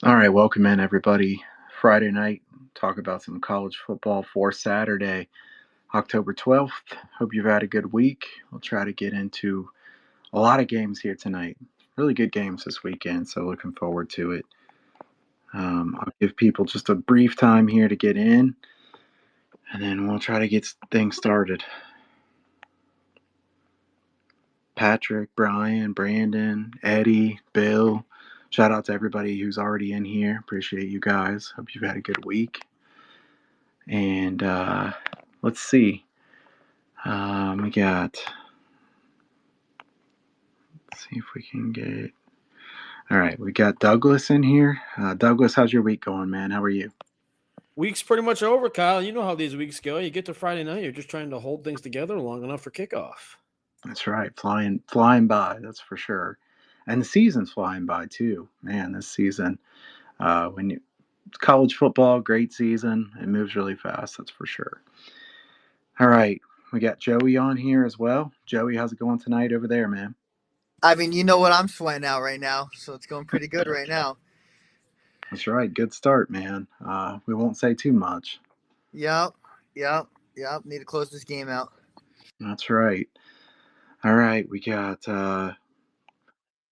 All right, welcome in everybody. Friday night, talk about some college football for Saturday, October 12th. Hope you've had a good week. We'll try to get into a lot of games here tonight. Really good games this weekend, so looking forward to it. I'll give people just a brief time here to get in, and then we'll try to get things started. Patrick, Brian, Brandon, Eddie, Bill. Shout out to everybody who's already in here. Appreciate you guys. Hope you've had a good week. And let's see. We got. Let's see if we can get. All right, we got Douglas in here. Douglas, how's your week going, man? How are you? Week's pretty much over, Kyle. You know how these weeks go. You get to Friday night, you're just trying to hold things together long enough for kickoff. That's right, flying by. That's for sure. And the season's flying by too, man. This season, when you college football, great season. It moves really fast. That's for sure. All right, we got Joey on here as well. Joey, how's it going tonight over there, man? I mean, you know what I'm sweating out right now, so it's going pretty good right now. That's right. Good start, man. We won't say too much. Yep, yep. Need to close this game out. That's right. All right, we got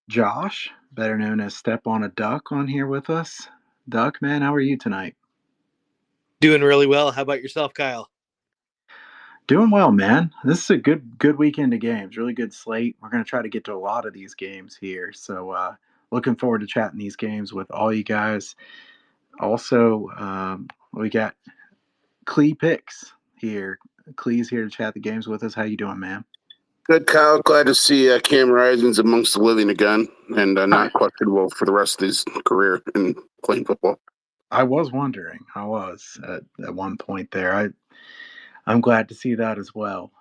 Josh, better known as Step on a Duck, on here with us. Duck, man, how are you tonight? Doing really well. How about yourself, Kyle? Doing well, man. This is a good weekend of games. Really good slate. We're going to try to get to a lot of these games here. So looking forward to chatting these games with all you guys. Also, we got Clee Picks here. Clee's here to chat the games with us. How you doing, man? Good, Kyle. Glad to see Cam Rising's amongst the living again and not questionable for the rest of his career in playing football. I was wondering. I was at one point there. I'm glad to see that as well.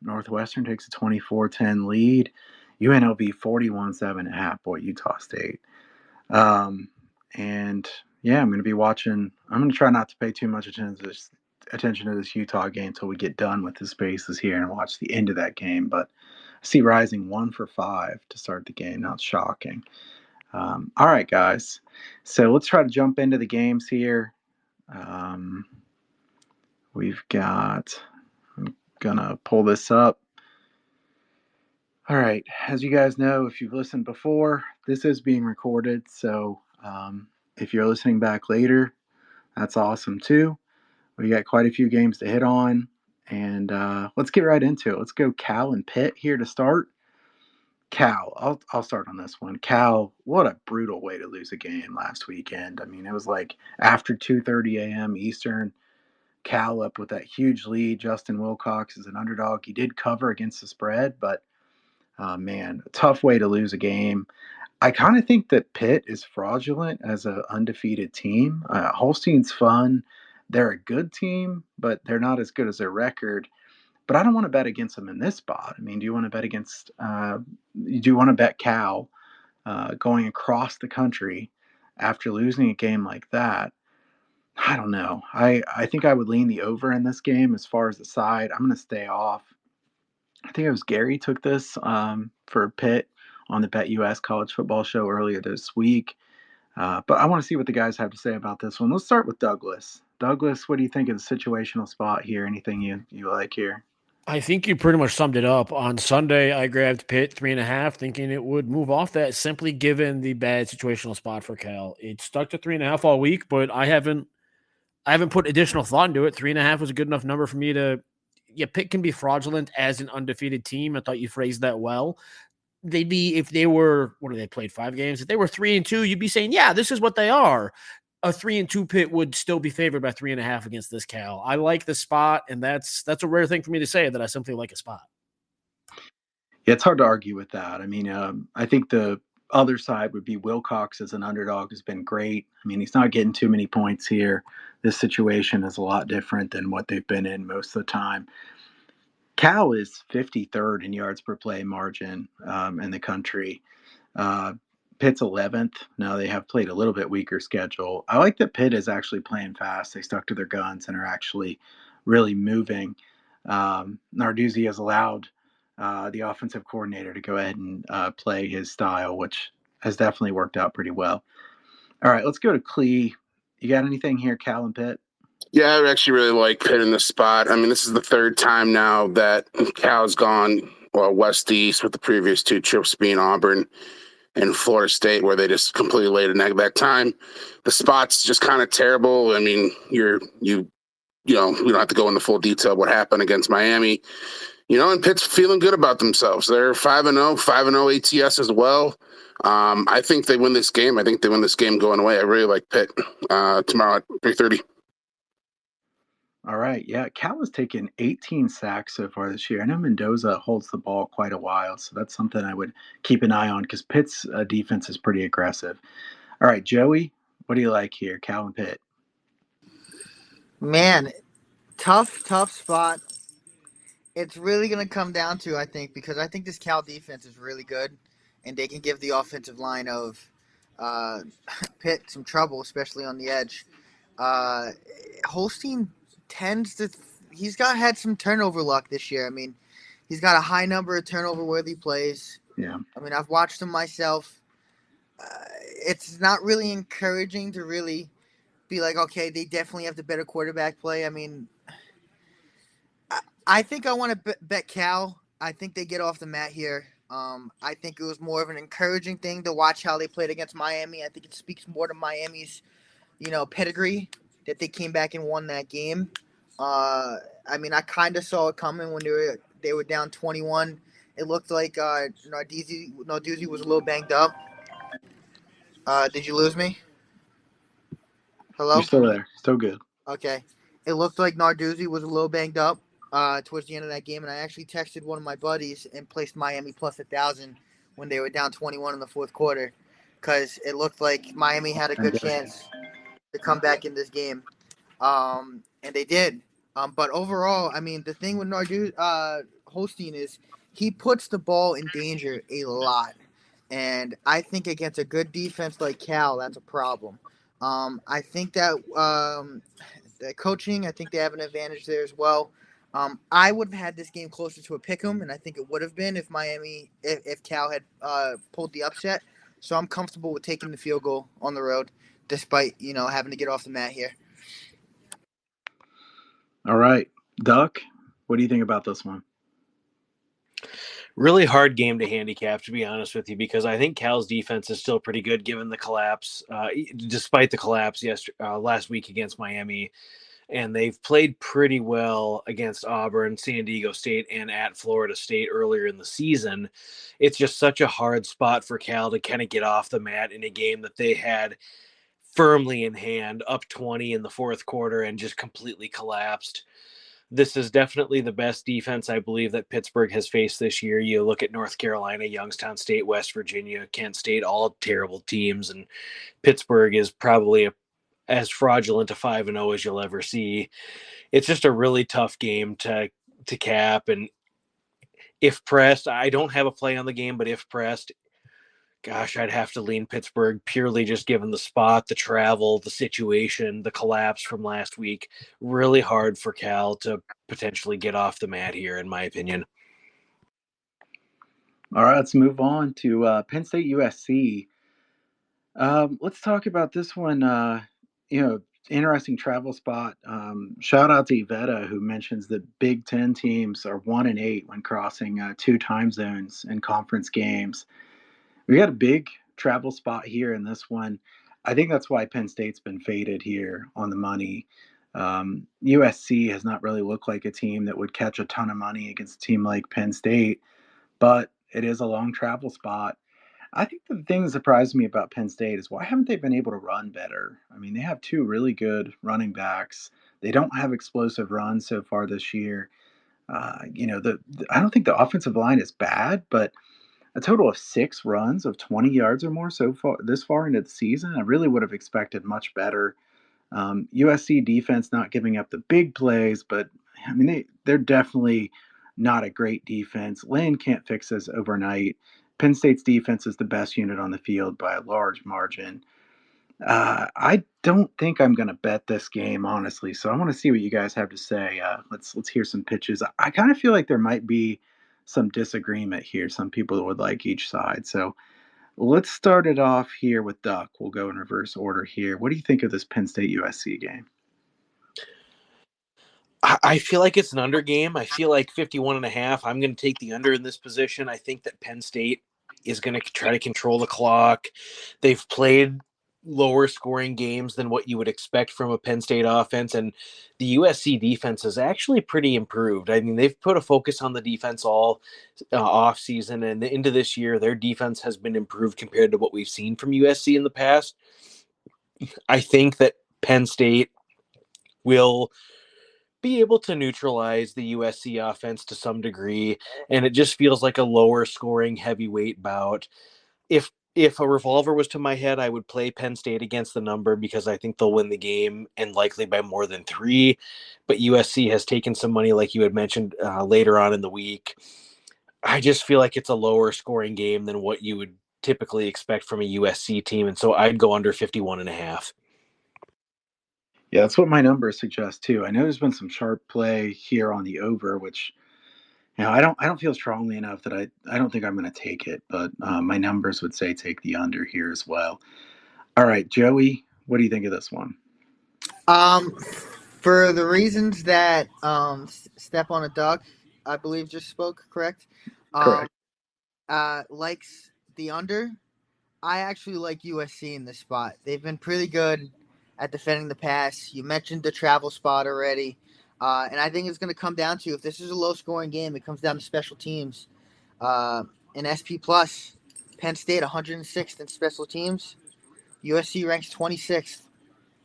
Northwestern takes a 24-10 lead. UNLV 41-7 at Boy Utah State. And yeah, I'm going to be watching. I'm going to try not to pay too much attention to this Utah game until we get done with the spaces here and watch the end of that game. But I see Rising 1-for-5 to start the game. Not shocking. All right, guys. So let's try to jump into the games here. We've got. I'm gonna pull this up. All right. As you guys know, if you've listened before, this is being recorded. So if you're listening back later, that's awesome too. We got quite a few games to hit on, and let's get right into it. Let's go Cal and Pitt here to start. Cal, I'll start on this one. Cal, what a brutal way to lose a game last weekend. I mean, it was like after 2:30 a.m. Eastern. Cal up with that huge lead. Justin Wilcox is an underdog. He did cover against the spread, but man, a tough way to lose a game. I kind of think that Pitt is fraudulent as an undefeated team. Holstein's fun. They're a good team, but they're not as good as their record. But I don't want to bet against them in this spot. I mean, do you want to bet against? Do you want to bet Cal going across the country after losing a game like that? I don't know. I think I would lean the over in this game as far as the side. I'm going to stay off. I think it was Gary took this for Pitt on the Bet US college football show earlier this week. But I want to see what the guys have to say about this one. Let's start with Douglas. Douglas, what do you think of the situational spot here? Anything you like here? I think you pretty much summed it up. On Sunday, I grabbed Pitt 3.5, thinking it would move off that simply given the bad situational spot for Cal. It stuck to 3.5 all week, but I haven't put additional thought into it. 3.5 was a good enough number for me to. Yeah, Pitt can be fraudulent as an undefeated team. I thought you phrased that well. They'd be if they were what do they played 5 games? If they were 3-2, you'd be saying, yeah, this is what they are. A 3-2 Pitt would still be favored by 3.5 against this Cal. I like the spot, and that's a rare thing for me to say that I simply like a spot. Yeah, it's hard to argue with that. I mean, I think the other side would be Wilcox as an underdog has been great. I mean, he's not getting too many points here. This situation is a lot different than what they've been in most of the time. Cal is 53rd in yards per play margin in the country. Pitt's 11th. Now they have played a little bit weaker schedule. I like that Pitt is actually playing fast. They stuck to their guns and are actually really moving. Narduzzi has allowed the offensive coordinator to go ahead and play his style, which has definitely worked out pretty well. All right, let's go to Clee. You got anything here, Cal and Pitt? Yeah, I actually really like Pitt in this spot. I mean, this is the third time now that Cal's gone west to east, with the previous two trips being Auburn and Florida State, where they just completely laid an egg that time. The spot's just kind of terrible. I mean, you know, we don't have to go into full detail what happened against Miami. You know, and Pitt's feeling good about themselves. They're 5-0, 5-0 ATS as well. I think they win this game. I think they win this game going away. I really like Pitt tomorrow at 3:30. All right. Yeah, Cal has taken 18 sacks so far this year. I know Mendoza holds the ball quite a while, so that's something I would keep an eye on because Pitt's defense is pretty aggressive. All right, Joey, what do you like here, Cal and Pitt? Man, tough spot. It's really going to come down to, I think, because I think this Cal defense is really good, and they can give the offensive line of Pitt some trouble, especially on the edge. Holstein tends to – he's had some turnover luck this year. I mean, he's got a high number of turnover-worthy plays. Yeah. I mean, I've watched him myself. It's not really encouraging to really be like, okay, they definitely have the better quarterback play. I mean – I think I want to bet Cal. I think they get off the mat here. I think it was more of an encouraging thing to watch how they played against Miami. I think it speaks more to Miami's, pedigree that they came back and won that game. I mean, I kind of saw it coming when they were down 21. It looked like Narduzzi was a little banged up. Did you lose me? Hello? You're still there. Still good. Okay. It looked like Narduzzi was a little banged up towards the end of that game, and I actually texted one of my buddies and placed Miami plus 1,000 when they were down 21 in the fourth quarter, because it looked like Miami had a good chance to come back in this game, and they did. But overall, I mean, the thing with Holstein is he puts the ball in danger a lot, and I think against a good defense like Cal, that's a problem. I think that the coaching, I think they have an advantage there as well. I would have had this game closer to a pick'em, and I think it would have been if Cal had pulled the upset. So I'm comfortable with taking the field goal on the road, despite having to get off the mat here. All right, Duck, what do you think about this one? Really hard game to handicap, to be honest with you, because I think Cal's defense is still pretty good given the collapse, despite the collapse last week against Miami. And they've played pretty well against Auburn, San Diego State, and at Florida State earlier in the season. It's just such a hard spot for Cal to kind of get off the mat in a game that they had firmly in hand, up 20 in the fourth quarter, and just completely collapsed. This is definitely the best defense, I believe, that Pittsburgh has faced this year. You look at North Carolina, Youngstown State, West Virginia, Kent State, all terrible teams, and Pittsburgh is probably as fraudulent a 5-0 as you'll ever see. It's just a really tough game to cap. And if pressed, I don't have a play on the game, but if pressed, gosh, I'd have to lean Pittsburgh purely just given the spot, the travel, the situation, the collapse from last week. Really hard for Cal to potentially get off the mat here, in my opinion. All right, let's move on to Penn State USC. Let's talk about this one. Interesting travel spot. Shout out to Iveta, who mentions that Big Ten teams are 1-8 when crossing 2 time zones in conference games. We got a big travel spot here in this one. I think that's why Penn State's been faded here on the money. USC has not really looked like a team that would catch a ton of money against a team like Penn State, but it is a long travel spot. I think the thing that surprised me about Penn State is why haven't they been able to run better? I mean, they have 2 really good running backs. They don't have explosive runs so far this year. I don't think the offensive line is bad, but a total of 6 runs of 20 yards or more so far this far into the season, I really would have expected much better. USC defense not giving up the big plays, but I mean they're definitely not a great defense. Lane can't fix this overnight. Penn State's defense is the best unit on the field by a large margin. I don't think I'm going to bet this game, honestly. So I want to see what you guys have to say. Let's hear some pitches. I kind of feel like there might be some disagreement here. Some people would like each side. So Let's start it off here with Duck. We'll go in reverse order here. What do you think of this Penn State USC game? I feel like it's an under game. I feel like 51.5. I'm going to take the under in this position. I think that Penn State is going to try to control the clock. They've played lower scoring games than what you would expect from a Penn State offense, and the USC defense is actually pretty improved. I mean, they've put a focus on the defense all off season, and into this year, their defense has been improved compared to what we've seen from USC in the past. I think that Penn State will be able to neutralize the USC offense to some degree, and it just feels like a lower scoring heavyweight bout. If a revolver was to my head, I would play Penn State against the number because I think they'll win the game and likely by more than 3. But USC has taken some money, like you had mentioned later on in the week. I just feel like it's a lower scoring game than what you would typically expect from a USC team, and so I'd go under 51.5. Yeah, that's what my numbers suggest too. I know there's been some sharp play here on the over, which I don't feel strongly enough that I don't think I'm going to take it, but my numbers would say take the under here as well. All right, Joey, what do you think of this one? For the reasons that Step on a Duck, I believe, just spoke, correct? Correct. Likes the under. I actually like USC in this spot. They've been pretty good at defending the pass. You mentioned the travel spot already. And I think it's going to come down to, if this is a low-scoring game, it comes down to special teams. In SP+, Penn State 106th in special teams. USC ranks 26th.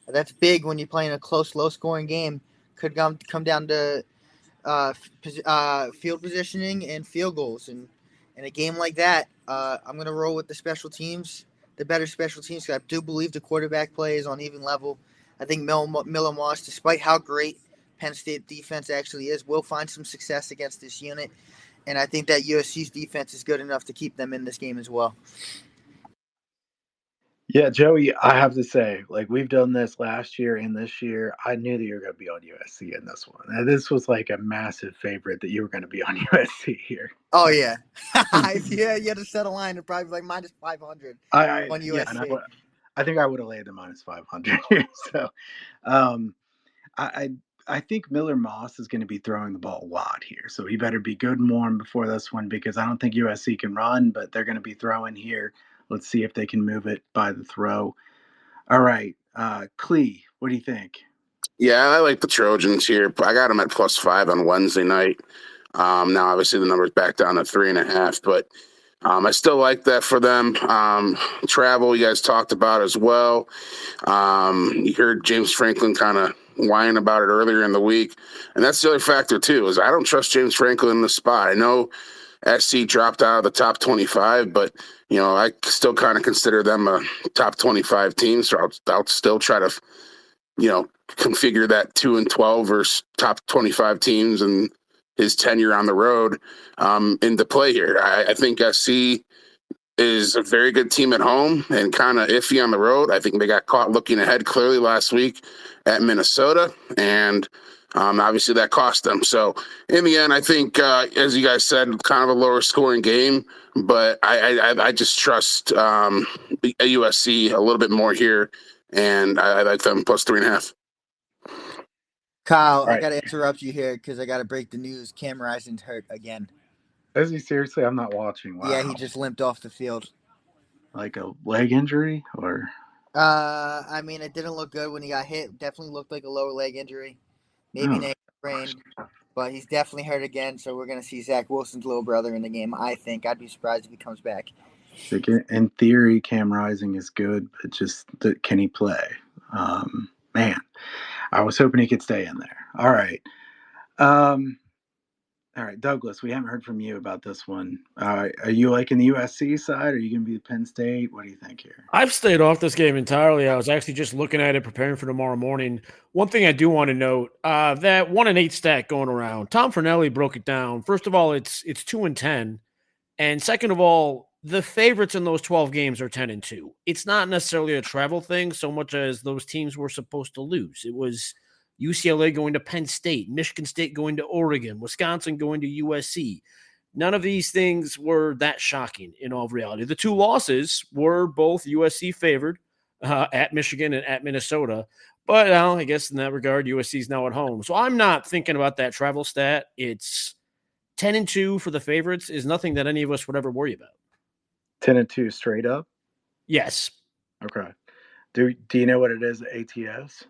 That's big when you're playing a close, low-scoring game. Could come down to field positioning and field goals. And in a game like that, I'm going to roll with the special teams, the better special teams. I do believe the quarterback play is on even level. I think Miller Moss, despite how great Penn State defense actually is, will find some success against this unit. And I think that USC's defense is good enough to keep them in this game as well. Yeah, Joey, I have to say, like, we've done this last year and this year. I knew that you were going to be on USC in this one. And this was like a massive favorite that you were going to be on USC here. Oh, yeah. Yeah, you had to set a line and probably like minus 500 on USC. Yeah, I think I would have laid the minus 500 here. So I think Miller Moss is going to be throwing the ball a lot here. So he better be good and warm before this one, because I don't think USC can run, but they're going to be throwing here. Let's see if they can move it by the throw. All right. Clee, what do you think? Yeah, I like the Trojans here. I got them at +5 on Wednesday night. Now, obviously, the number's back down to 3.5, but I still like that for them. Travel, you guys talked about as well. You heard James Franklin kind of whine about it earlier in the week. And that's the other factor, too, is I don't trust James Franklin in the spot. I know SC dropped out of the top 25, but, I still kind of consider them a top 25 team. So I'll still try to, configure that 2-12 versus top 25 teams and his tenure on the road into play here. I think SC is a very good team at home and kind of iffy on the road. I think they got caught looking ahead clearly last week at Minnesota, and obviously that cost them. So in the end, I think, as you guys said, kind of a lower scoring game, but I just trust USC a little bit more here, and I like them +3.5. Kyle, right. I got to interrupt you here because I got to break the news. Cam Rising's hurt again. Is he seriously? I'm not watching. Wow. Yeah, he just limped off the field. Like a leg injury, or? I mean, it didn't look good when he got hit. Definitely looked like a lower leg injury. Maybe an ankle sprain, but he's definitely hurt again. So we're going to see Zach Wilson's little brother in the game, I think. I'd be surprised if he comes back. In theory, Cam Rising is good, but just can he play? Man, I was hoping he could stay in there. All right. All right, Douglas, we haven't heard from you about this one. Are you liking the USC side? Or are you going to be Penn State? What do you think here? I've stayed off this game entirely. I was actually just looking at it, preparing for tomorrow morning. One thing I do want to note, that 1-8 stat going around, Tom Fornelli broke it down. First of all, it's 2-10. And second of all, the favorites in those 12 games are 10-2. It's not necessarily a travel thing so much as those teams were supposed to lose. It was UCLA going to Penn State, Michigan State going to Oregon, Wisconsin going to USC. none of these things were that shocking in all reality. The two losses were both USC favored at Michigan and at Minnesota. But I guess in that regard, USC is now at home. So I'm not thinking about that travel stat. It's 10-2 for the favorites is nothing that any of us would ever worry about. 10-2 straight up? Yes. Okay. Do you know what it is at ATS?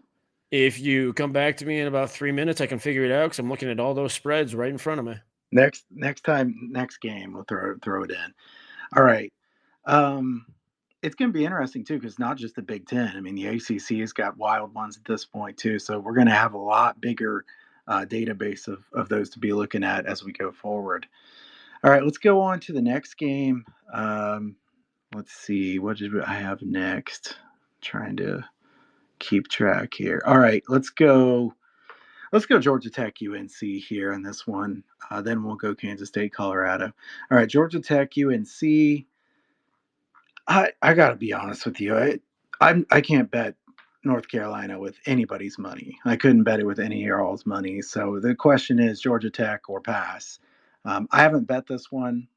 If you come back to me in about 3 minutes, I can figure it out because I'm looking at all those spreads right in front of me. Next game, we'll throw it in. All right. It's going to be interesting too, because not just the Big Ten. I mean, the ACC has got wild ones at this point too, so we're going to have a lot bigger database of those to be looking at as we go forward. All right, let's go on to the next game. Let's see, what did I have next? Trying to keep track here. All right, let's go Georgia Tech UNC here in this one. Then we'll go Kansas State Colorado. All right, Georgia Tech UNC. I gotta be honest with you. I can't bet North Carolina with anybody's money. I couldn't bet it with any of y'all's money. So the question is Georgia Tech or pass. I haven't bet this one.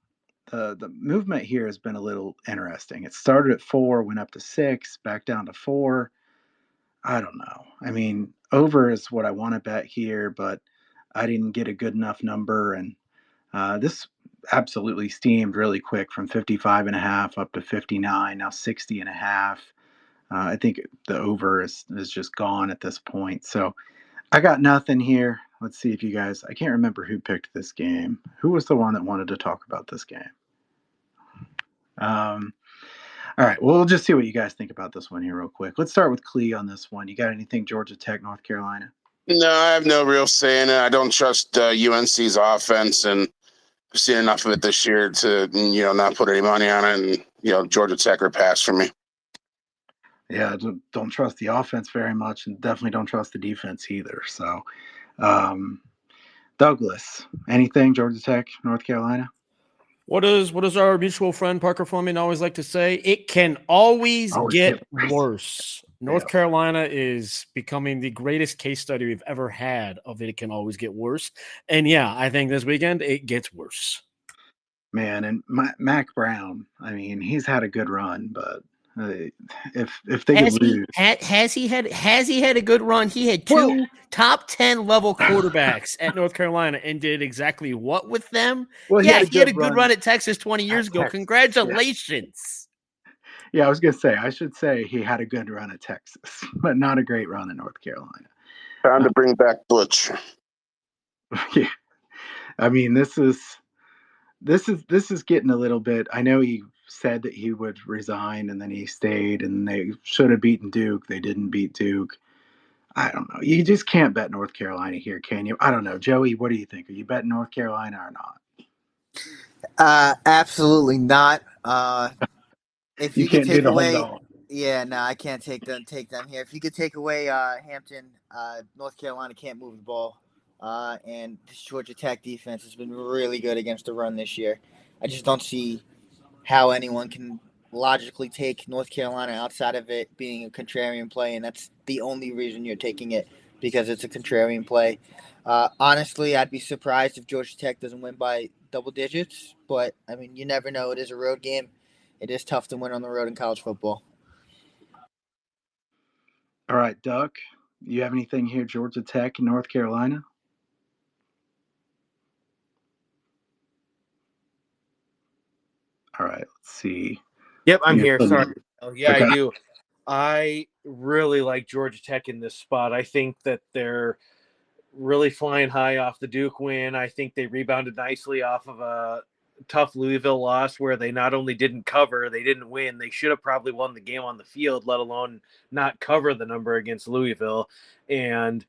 The movement here has been a little interesting. It started at 4, went up to 6, back down to 4. I don't know. I mean, over is what I want to bet here, but I didn't get a good enough number, and this absolutely steamed really quick from 55.5 up to 59, now 60.5. I think the over is just gone at this point. So I got nothing here. Let's see if you guys, I can't remember who picked this game. Who was the one that wanted to talk about this game? All right, well, we'll just see what you guys think about this one here real quick. Let's start with Clee on this one. You got anything Georgia Tech, North Carolina? No, I have no real say in it. I don't trust UNC's offense, and I've seen enough of it this year to not put any money on it. And Georgia Tech or pass for me. Yeah, don't trust the offense very much, and definitely don't trust the defense either. So, Douglas, anything Georgia Tech, North Carolina? What does our mutual friend Parker Fleming always like to say? It can always get worse. North Carolina is becoming the greatest case study we've ever had of it can always get worse. And yeah, I think this weekend it gets worse. Man, and Mac Brown, I mean, he's had a good run, but if they could lose, has he had a good run? He had two top 10 level quarterbacks at North Carolina and did exactly what with them? Well, he had a good run at Texas 20 years ago. Congratulations. Yeah, I was gonna say I should say he had a good run at Texas, but not a great run in North Carolina. Time to bring back Butch. Yeah, I mean this is getting a little bit. I know he said that he would resign and then he stayed, and they should have beaten Duke. They didn't beat Duke. I don't know. You just can't bet North Carolina here, can you? I don't know. Joey, what do you think? Are you betting North Carolina or not? Absolutely not. If you can't could take do the away, home dog. Yeah, no, I can't take them here. If you could take away Hampton, North Carolina can't move the ball. And this Georgia Tech defense has been really good against the run this year. I just don't see how anyone can logically take North Carolina outside of it being a contrarian play, and that's the only reason you're taking it, because it's a contrarian play. Honestly, I'd be surprised if Georgia Tech doesn't win by double digits, but, I mean, you never know. It is a road game. It is tough to win on the road in college football. All right, Duck, you have anything here, Georgia Tech and North Carolina? All right, let's see. Yep, I'm here. Sorry. Oh, yeah, okay. I do. I really like Georgia Tech in this spot. I think that they're really flying high off the Duke win. I think they rebounded nicely off of a tough Louisville loss where they not only didn't cover, they didn't win. They should have probably won the game on the field, let alone not cover the number against Louisville. And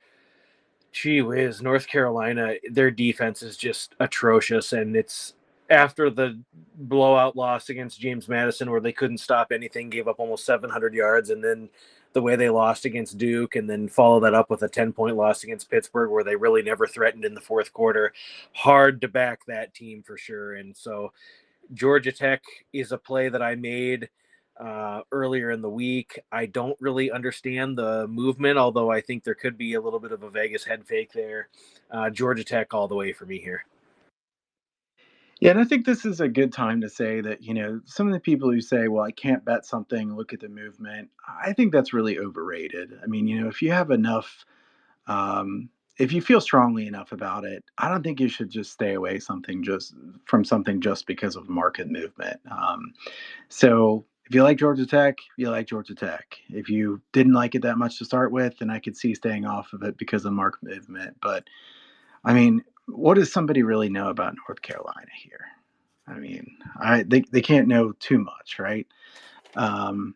gee whiz, North Carolina, their defense is just atrocious. And it's after the blowout loss against James Madison where they couldn't stop anything, gave up almost 700 yards, and then the way they lost against Duke, and then follow that up with a 10-point loss against Pittsburgh where they really never threatened in the fourth quarter. Hard to back that team for sure. And so Georgia Tech is a play that I made earlier in the week. I don't really understand the movement, although I think there could be a little bit of a Vegas head fake there. Georgia Tech all the way for me here. Yeah, and I think this is a good time to say that, some of the people who say, well, I can't bet something, look at the movement. I think that's really overrated. I mean, if you have enough, um, if you feel strongly enough about it, I don't think you should just stay away from something just because of market movement. So if you like Georgia Tech, you like Georgia Tech. If you didn't like it that much to start with, then I could see staying off of it because of market movement. But I mean, what does somebody really know about North Carolina here? I mean, they can't know too much, right? Um,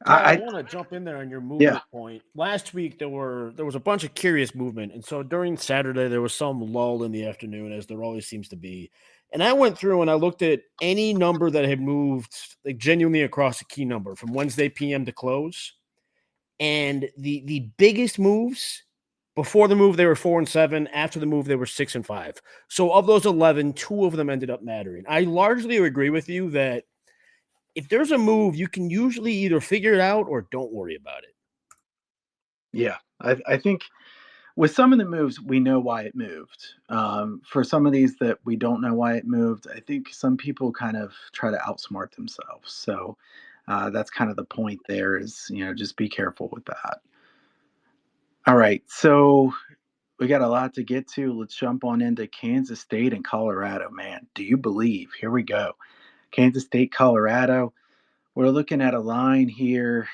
Cal, I I want to jump in there on your yeah, movement point. Last week there was a bunch of curious movement, and so during Saturday there was some lull in the afternoon, as there always seems to be. And I went through and I looked at any number that had moved like genuinely across a key number from Wednesday PM to close, and the biggest moves before the move they were 4-7. After the move they were 6-5. So of those 11, two of them ended up mattering. I largely agree with you that if there's a move, you can usually either figure it out or don't worry about it. yeah. I think with some of the moves, we know why it moved. For some of these that we don't know why it moved, I think some people kind of try to outsmart themselves. So that's kind of the point there is, just be careful with that. All right. So we got a lot to get to. Let's jump on into Kansas State and Colorado. Man, do you believe? Here we go. Kansas State, Colorado. We're looking at a line here,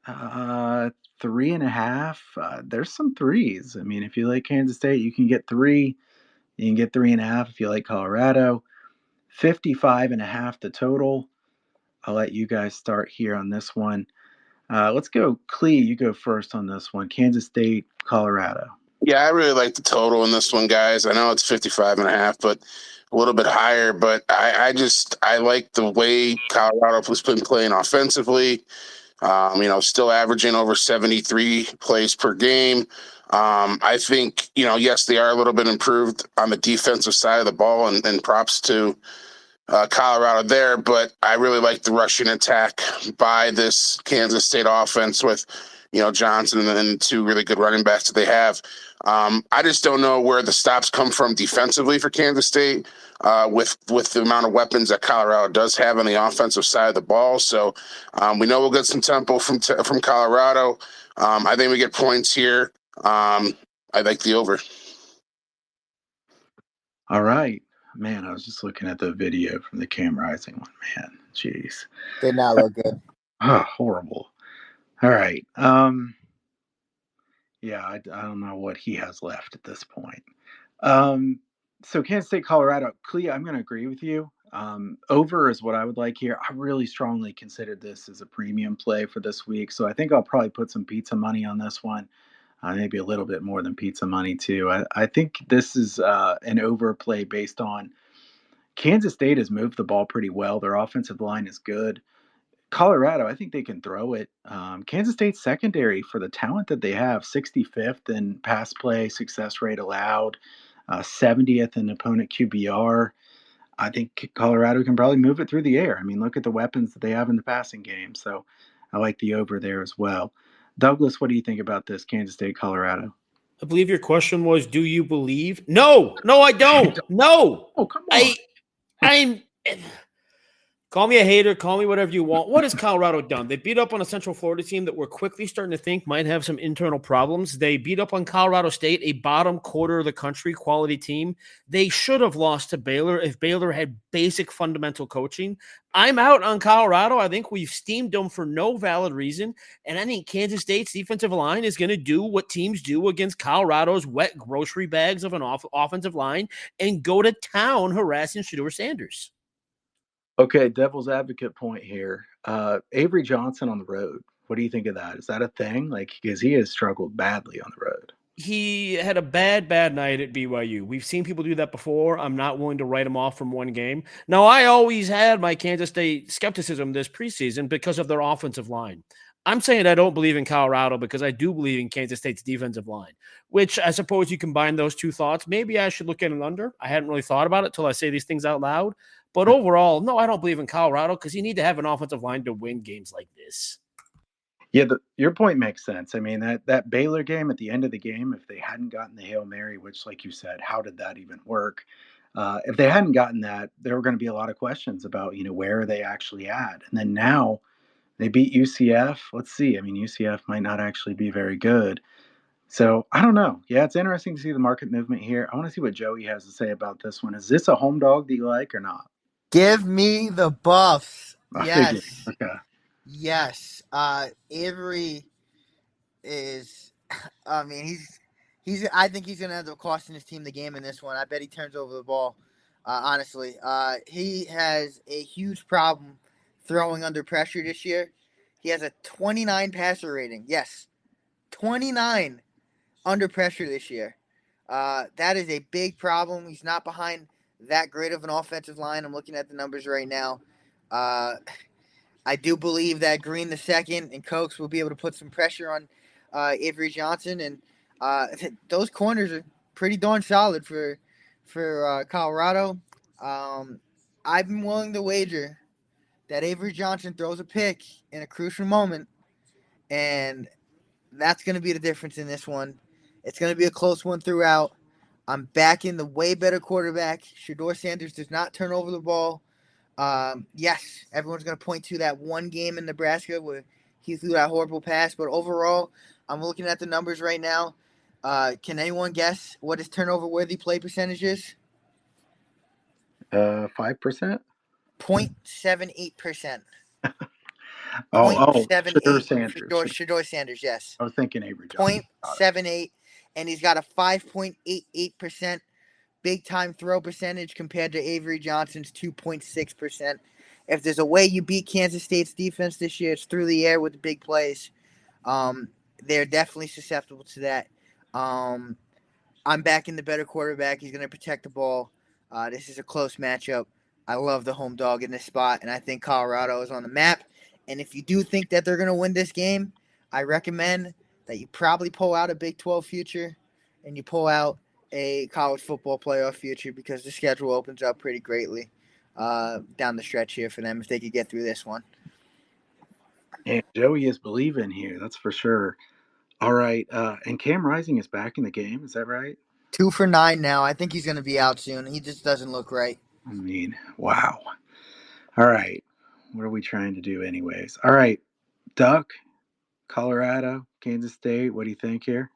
3.5. There's some threes. I mean, if you like Kansas State, you can get three. You can get 3.5 if you like Colorado. 55.5 the total. I'll let you guys start here on this one. Let's go, Clee. You go first on this one. Kansas State, Colorado. Yeah, I really like the total in this one, guys. I know it's 55.5, but a little bit higher. But I like the way Colorado has been playing offensively. Still averaging over 73 plays per game. I think, yes, they are a little bit improved on the defensive side of the ball, and props to Colorado there, but I really like the rushing attack by this Kansas State offense with, Johnson and two really good running backs that they have. I just don't know where the stops come from defensively for Kansas State with the amount of weapons that Colorado does have on the offensive side of the ball. So we know we'll get some tempo from Colorado. I think we get points here. I like the over. All right. Man, I was just looking at the video from the camerizing one. Man, jeez. Did not look good. Oh, horrible. All right. Yeah, I don't know what he has left at this point. So Kansas State, Colorado. Clea, I'm going to agree with you. Over is what I would like here. I really strongly considered this as a premium play for this week, so I think I'll probably put some pizza money on this one. Maybe a little bit more than pizza money too. I think this is an overplay based on Kansas State has moved the ball pretty well. Their offensive line is good. Colorado, I think they can throw it. Kansas State secondary, for the talent that they have, 65th in pass play success rate allowed, 70th in opponent QBR. I think Colorado can probably move it through the air. I mean, look at the weapons that they have in the passing game. So I like the over there as well. Douglas, what do you think about this Kansas State, Colorado? I believe your question was, do you believe? No, I don't. No. Oh, come on. I'm call me a hater, call me whatever you want. What has Colorado done? They beat up on a Central Florida team that we're quickly starting to think might have some internal problems. They beat up on Colorado State, a bottom quarter of the country quality team. They should have lost to Baylor if Baylor had basic fundamental coaching. I'm out on Colorado. I think we've steamed them for no valid reason. And I think Kansas State's defensive line is going to do what teams do against Colorado's wet grocery bags of an offensive line and go to town harassing Shedeur Sanders. Okay, devil's advocate point here. Avery Johnson on the road. What do you think of that? Is that a thing? Because he has struggled badly on the road. He had a bad night at BYU. We've seen people do that before. I'm not willing to write him off from one game. Now, I always had my Kansas State skepticism this preseason because of their offensive line. I'm saying I don't believe in Colorado because I do believe in Kansas State's defensive line, which I suppose you combine those two thoughts. Maybe I should look at an under. I hadn't really thought about it till I say these things out loud. But overall, no, I don't believe in Colorado because you need to have an offensive line to win games like this. Yeah, your point makes sense. I mean, that Baylor game at the end of the game, if they hadn't gotten the Hail Mary, which, like you said, how did that even work? If they hadn't gotten that, there were going to be a lot of questions about, where are they actually at? And then now they beat UCF. Let's see. I mean, UCF might not actually be very good. So I don't know. Yeah, it's interesting to see the market movement here. I want to see what Joey has to say about this one. Is this a home dog that you like or not? Give me the Buffs. I figured. Yes. Okay. Yes. Avery is. I mean, he's. I think he's gonna end up costing his team the game in this one. I bet he turns over the ball. Honestly, he has a huge problem throwing under pressure this year. He has a 29 passer rating. Yes, 29 under pressure this year. That is a big problem. He's not behind that great of an offensive line. I'm looking at the numbers right now. I do believe that Green the second and Cokes will be able to put some pressure on Avery Johnson, and those corners are pretty darn solid for Colorado. I've been willing to wager that Avery Johnson throws a pick in a crucial moment, and that's going to be the difference in this one. It's going to be a close one throughout. I'm backing the way better quarterback. Shedeur Sanders does not turn over the ball. Yes, everyone's going to point to that one game in Nebraska where he threw that horrible pass. But overall, I'm looking at the numbers right now. Can anyone guess what his turnover-worthy play percentage is? 5%? 0.78%. Oh, Shedeur 0.78. Sanders. Shedeur Sanders, yes. I was thinking Avery Johnson. 0.78, and he's got a 5.88% big-time throw percentage compared to Avery Johnson's 2.6%. If there's a way you beat Kansas State's defense this year, it's through the air with the big plays. They're definitely susceptible to that. I'm backing the better quarterback. He's going to protect the ball. This is a close matchup. I love the home dog in this spot, and I think Colorado is on the map. And if you do think that they're going to win this game, I recommend that you probably pull out a Big 12 future and you pull out a college football playoff future because the schedule opens up pretty greatly down the stretch here for them if they could get through this one. And Joey is believing here, that's for sure. All right, and Cam Rising is back in the game, is that right? 2 for 9 now. I think he's going to be out soon. He just doesn't look right. I mean, wow. All right, what are we trying to do anyways? All right, Duck, Colorado, Kansas State, what do you think here?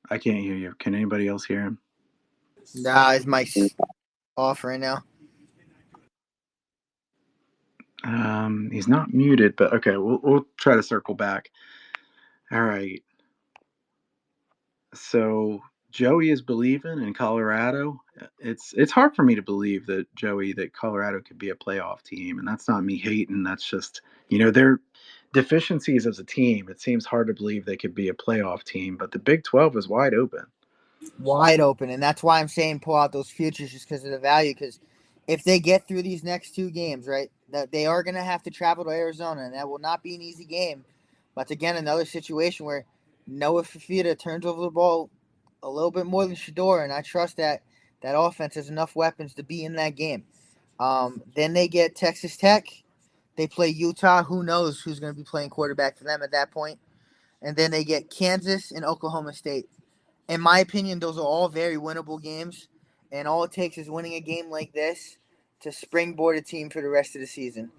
I can't hear you. Can anybody else hear him? Nah, his mic's off right now. He's not muted, but okay, we'll try to circle back. All right. So Joey is believing in Colorado. It's hard for me to believe that Colorado could be a playoff team, and that's not me hating. That's just their deficiencies as a team. It seems hard to believe they could be a playoff team, but the Big 12 is wide open. Wide open, and that's why I'm saying pull out those futures just because of the value. Because if they get through these next 2 games, right, that they are going to have to travel to Arizona, and that will not be an easy game. But again, another situation where Noah Fafita turns over the ball a little bit more than Shedeur, and I trust that offense has enough weapons to be in that game. Then they get Texas Tech. They play Utah. Who knows who's going to be playing quarterback for them at that point? And then they get Kansas and Oklahoma State. In my opinion, those are all very winnable games, and all it takes is winning a game like this to springboard a team for the rest of the season.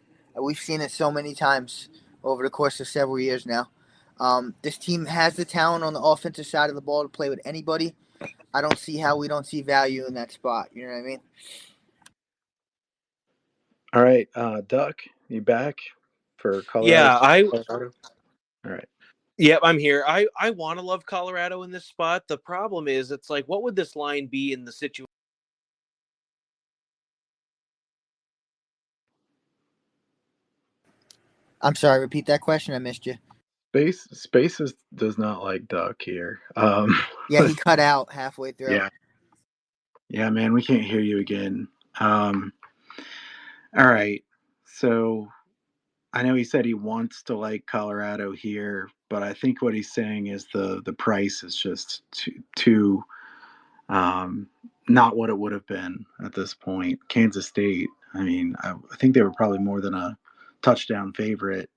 We've seen it so many times over the course of several years now. This team has the talent on the offensive side of the ball to play with anybody. I don't see how we don't see value in that spot. You know what I mean? All right, Duck, you back for Colorado? Yeah, Colorado? All right. Yep, I'm here. I want to love Colorado in this spot. The problem is, it's like, what would this line be in the situation? I'm sorry, repeat that question. I missed you. Spaces does not like Duck here. Yeah, he cut out halfway through. Yeah, man, we can't hear you again. All right, so I know he said he wants to like Colorado here, but I think what he's saying is the price is just too not what it would have been at this point. Kansas State, I mean, I think they were probably more than a touchdown favorite.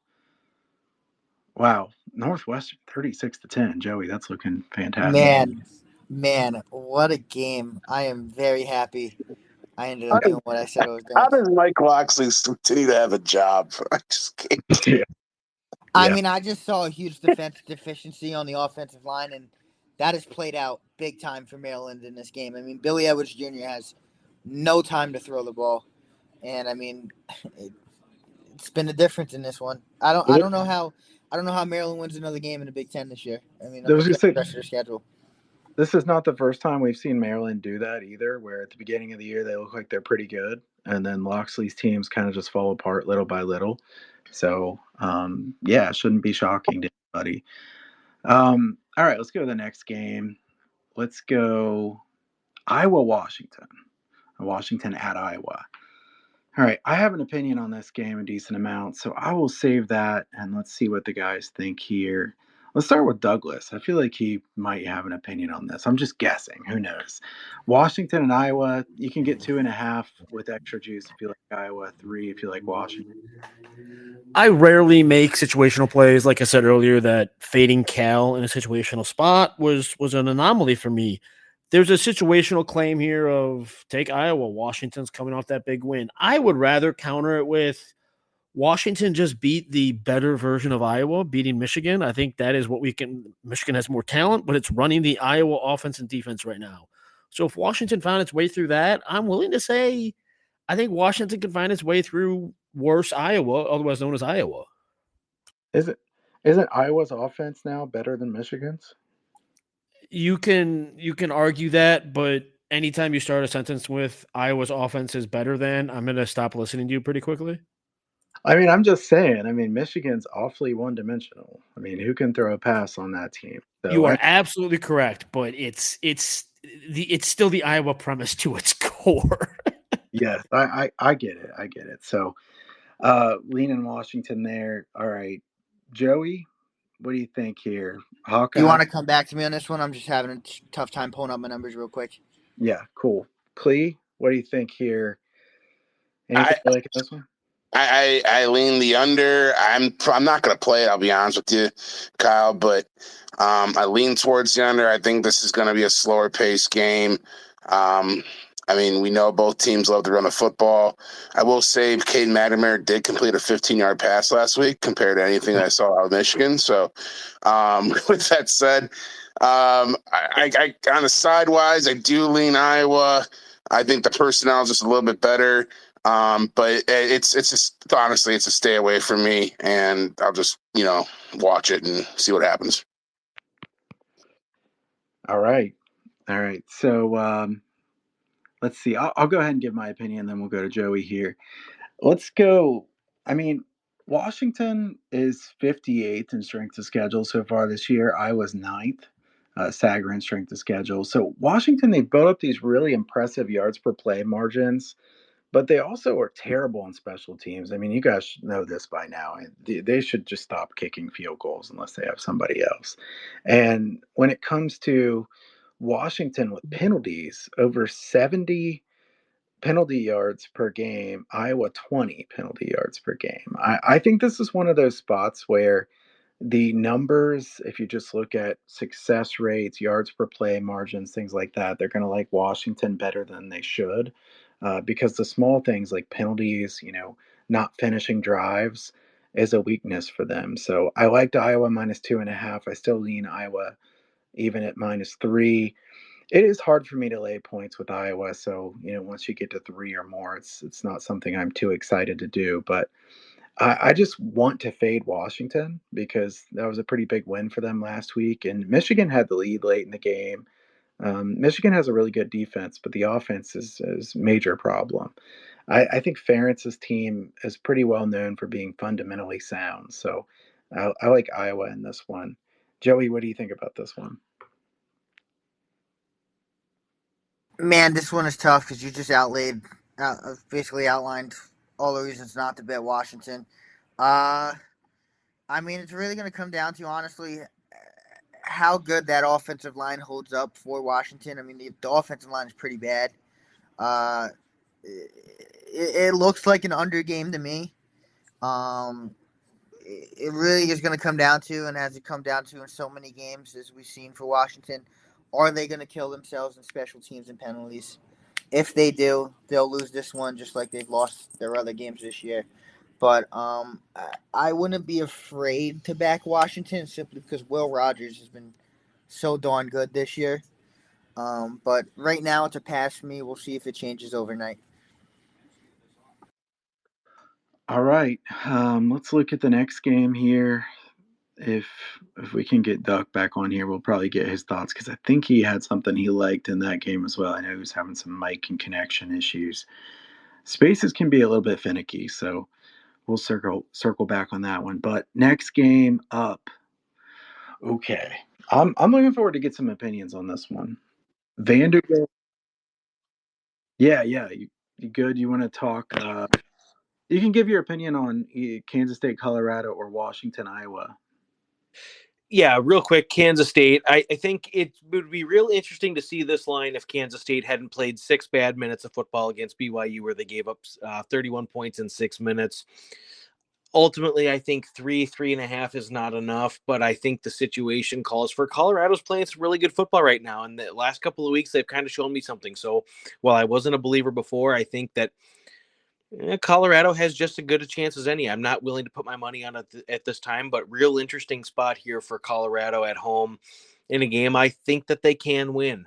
Wow, Northwestern 36-10. Joey, that's looking fantastic. Man, what a game! I am very happy. I ended How up does, doing what I said I was how doing. does Mike Loxley continue to have a job? I just can't. Yeah. I Yeah. mean, I just saw a huge defense deficiency on the offensive line, and that has played out big time for Maryland in this game. I mean, Billy Edwards Jr. has no time to throw the ball, and I mean, it's been the difference in this one. I don't know how Maryland wins another game in the Big Ten this year. I mean, I I'm was looking gonna at the say rest of their schedule. this is not the first time we've seen Maryland do that either, where at the beginning of the year they look like they're pretty good, and then Loxley's teams kind of just fall apart little by little. So yeah, it shouldn't be shocking to anybody. All right, let's go to the next game. Let's go Iowa, Washington. Washington at Iowa. All right, I have an opinion on this game a decent amount, so I will save that and let's see what the guys think here. Let's start with Douglas. I feel like he might have an opinion on this. I'm just guessing. Who knows? Washington and Iowa, you can get 2.5 with extra juice if you like Iowa, 3 if you like Washington. I rarely make situational plays. Like I said earlier, that fading Cal in a situational spot was an anomaly for me. There's a situational claim here of take Iowa. Washington's coming off that big win. I would rather counter it with Washington just beat the better version of Iowa, beating Michigan. I think that is what we can. Michigan has more talent, but it's running the Iowa offense and defense right now. So if Washington found its way through that, I'm willing to say I think Washington can find its way through worse Iowa, otherwise known as Iowa. Isn't Iowa's offense now better than Michigan's? You can argue that, but anytime you start a sentence with Iowa's offense is better than, I'm gonna stop listening to you pretty quickly. I mean, I'm just saying. I mean, Michigan's awfully one-dimensional. I mean, who can throw a pass on that team? You So, are absolutely correct, but it's still the Iowa premise to its core. yes, I get it. I get it. So, leaning Washington there. All right, Joey, what do you think here? You Hawkeye. want to come back to me on this one? I'm just having a tough time pulling up my numbers real quick. Yeah, cool. Clee, what do you think here? Anything I, you like in this one? I lean the under. I'm not going to play it. I'll be honest with you, Kyle. But I lean towards the under. I think this is going to be a slower paced game. I mean, we know both teams love to run the football. I will say, Caden McNamara did complete a 15-yard pass last week compared to anything I saw out of Michigan. So, with that said, I on the sidewise, I do lean Iowa. I think the personnel is just a little bit better. But it's just honestly, it's a stay away from me, and I'll just watch it and see what happens. All right, all right. So let's see. I'll go ahead and give my opinion, then we'll go to Joey here. Let's go. I mean, Washington is 58th in strength of schedule so far this year. Iowa's 9th. Sagarin strength of schedule. So Washington, they built up these really impressive yards per play margins, but they also are terrible on special teams. I mean, you guys know this by now. They should just stop kicking field goals unless they have somebody else. And when it comes to Washington with penalties, over 70 penalty yards per game, Iowa 20 penalty yards per game. I think this is one of those spots where the numbers, if you just look at success rates, yards per play, margins, things like that, they're going to like Washington better than they should because the small things like penalties, not finishing drives is a weakness for them. So I liked Iowa -2.5. I still lean Iowa even at -3. It is hard for me to lay points with Iowa, so once you get to 3 or more, it's not something I'm too excited to do. But I just want to fade Washington because that was a pretty big win for them last week, and Michigan had the lead late in the game. Michigan has a really good defense, but the offense is major problem. I think Ferentz's team is pretty well known for being fundamentally sound, so I like Iowa in this one. Joey, what do you think about this one? Man, this one is tough because you just basically outlined all the reasons not to bet Washington. I mean, it's really going to come down to, honestly, how good that offensive line holds up for Washington. I mean, the offensive line is pretty bad. It looks like an under game to me. it really is going to come down to, and has it come down to in so many games as we've seen for Washington, are they going to kill themselves in special teams and penalties? If they do, they'll lose this one just like they've lost their other games this year. But I wouldn't be afraid to back Washington simply because Will Rogers has been so darn good this year. But right now it's a pass for me. We'll see if it changes overnight. All right. Let's look at the next game here. If we can get Duck back on here, we'll probably get his thoughts because I think he had something he liked in that game as well. I know he was having some mic and connection issues. Spaces can be a little bit finicky, so we'll circle back on that one. But next game up. Okay. I'm looking forward to get some opinions on this one. Vanderbilt. Yeah. You good? You want to talk? You can give your opinion on Kansas State, Colorado, or Washington, Iowa. Yeah, real quick, Kansas State. I think it would be real interesting to see this line if Kansas State hadn't played 6 bad minutes of football against BYU, where they gave up 31 points in 6 minutes. Ultimately, I think 3.5 is not enough, but I think the situation calls for Colorado's playing some really good football right now. And the last couple of weeks, they've kind of shown me something. So while I wasn't a believer before, I think that Colorado has just as good a chance as any. I'm not willing to put my money on it at this time, but real interesting spot here for Colorado at home in a game I think that they can win.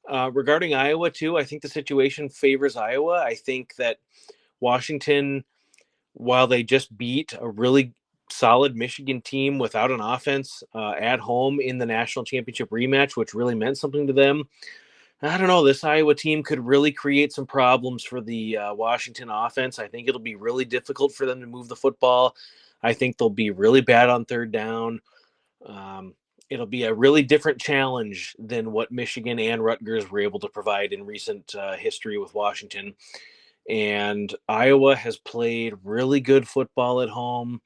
Regarding Iowa, too, I think the situation favors Iowa. I think that Washington, while they just beat a really solid Michigan team without an offense at home in the national championship rematch, which really meant something to them, I don't know. This Iowa team could really create some problems for the Washington offense. I think it'll be really difficult for them to move the football. I think they'll be really bad on third down. It'll be a really different challenge than what Michigan and Rutgers were able to provide in recent history with Washington. And Iowa has played really good football at home.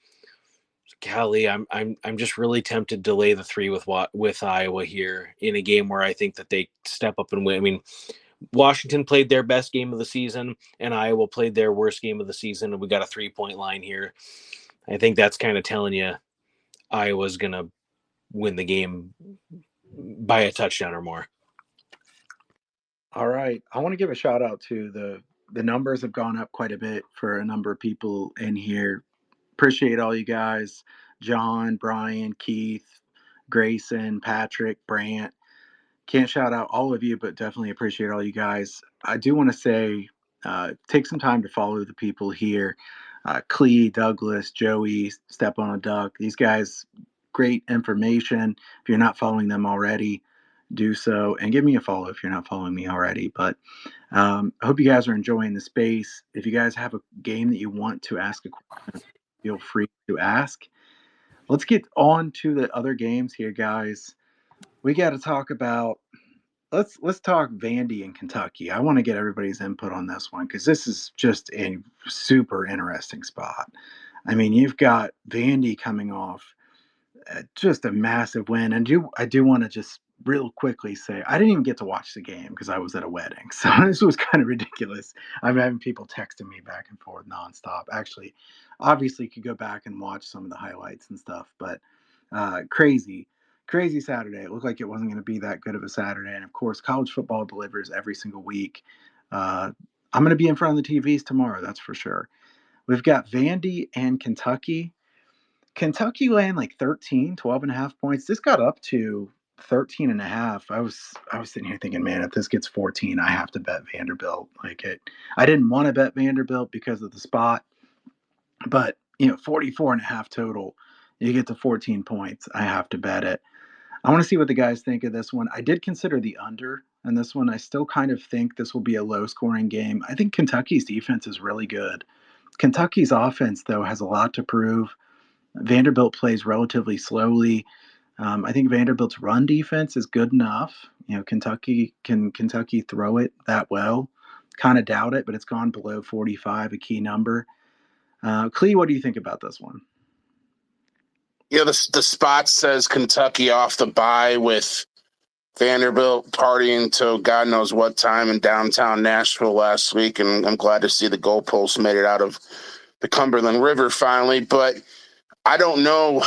Golly, I'm just really tempted to lay the 3 with Iowa here in a game where I think that they step up and win. I mean, Washington played their best game of the season, and Iowa played their worst game of the season, and we got a 3-point line here. I think that's kind of telling you Iowa's going to win the game by a touchdown or more. All right. I want to give a shout out to the numbers have gone up quite a bit for a number of people in here. Appreciate all you guys. John, Brian, Keith, Grayson, Patrick, Brant. Can't shout out all of you, but definitely appreciate all you guys. I do want to say, take some time to follow the people here. Clee, Douglas, Joey, Step on a Duck. These guys, great information. If you're not following them already, do so. And give me a follow if you're not following me already. But I hope you guys are enjoying the space. If you guys have a game that you want to ask a question, feel free to ask. Let's get on to the other games here, guys. We got to talk about let's talk Vandy and Kentucky. I want to get everybody's input on this one because this is just a super interesting spot. I mean, you've got Vandy coming off just a massive win, and I do want to just real quickly say I didn't even get to watch the game because I was at a wedding, so this was kind of ridiculous. I'm having people texting me back and forth nonstop. Actually, obviously, could go back and watch some of the highlights and stuff, but crazy Saturday. It looked like it wasn't going to be that good of a Saturday, and of course, college football delivers every single week. I'm going to be in front of the TVs tomorrow, that's for sure. We've got Vandy and Kentucky. Kentucky laying like 12 and a half points. This got up to 13 and a half. I was sitting here thinking, man, if this gets 14, I have to bet Vanderbilt. I didn't want to bet Vanderbilt because of the spot, but 44 and a half total. You get to 14 points. I have to bet it. I want to see what the guys think of this one. I did consider the under on this one. I still kind of think this will be a low scoring game. I think Kentucky's defense is really good. Kentucky's offense, though, has a lot to prove. Vanderbilt plays relatively slowly. I think Vanderbilt's run defense is good enough. Kentucky throw it that well? Kind of doubt it, but it's gone below 45, a key number. Clee, what do you think about this one? Yeah, the spot says Kentucky off the bye with Vanderbilt partying till God knows what time in downtown Nashville last week, and I'm glad to see the goalposts made it out of the Cumberland River finally. But I don't know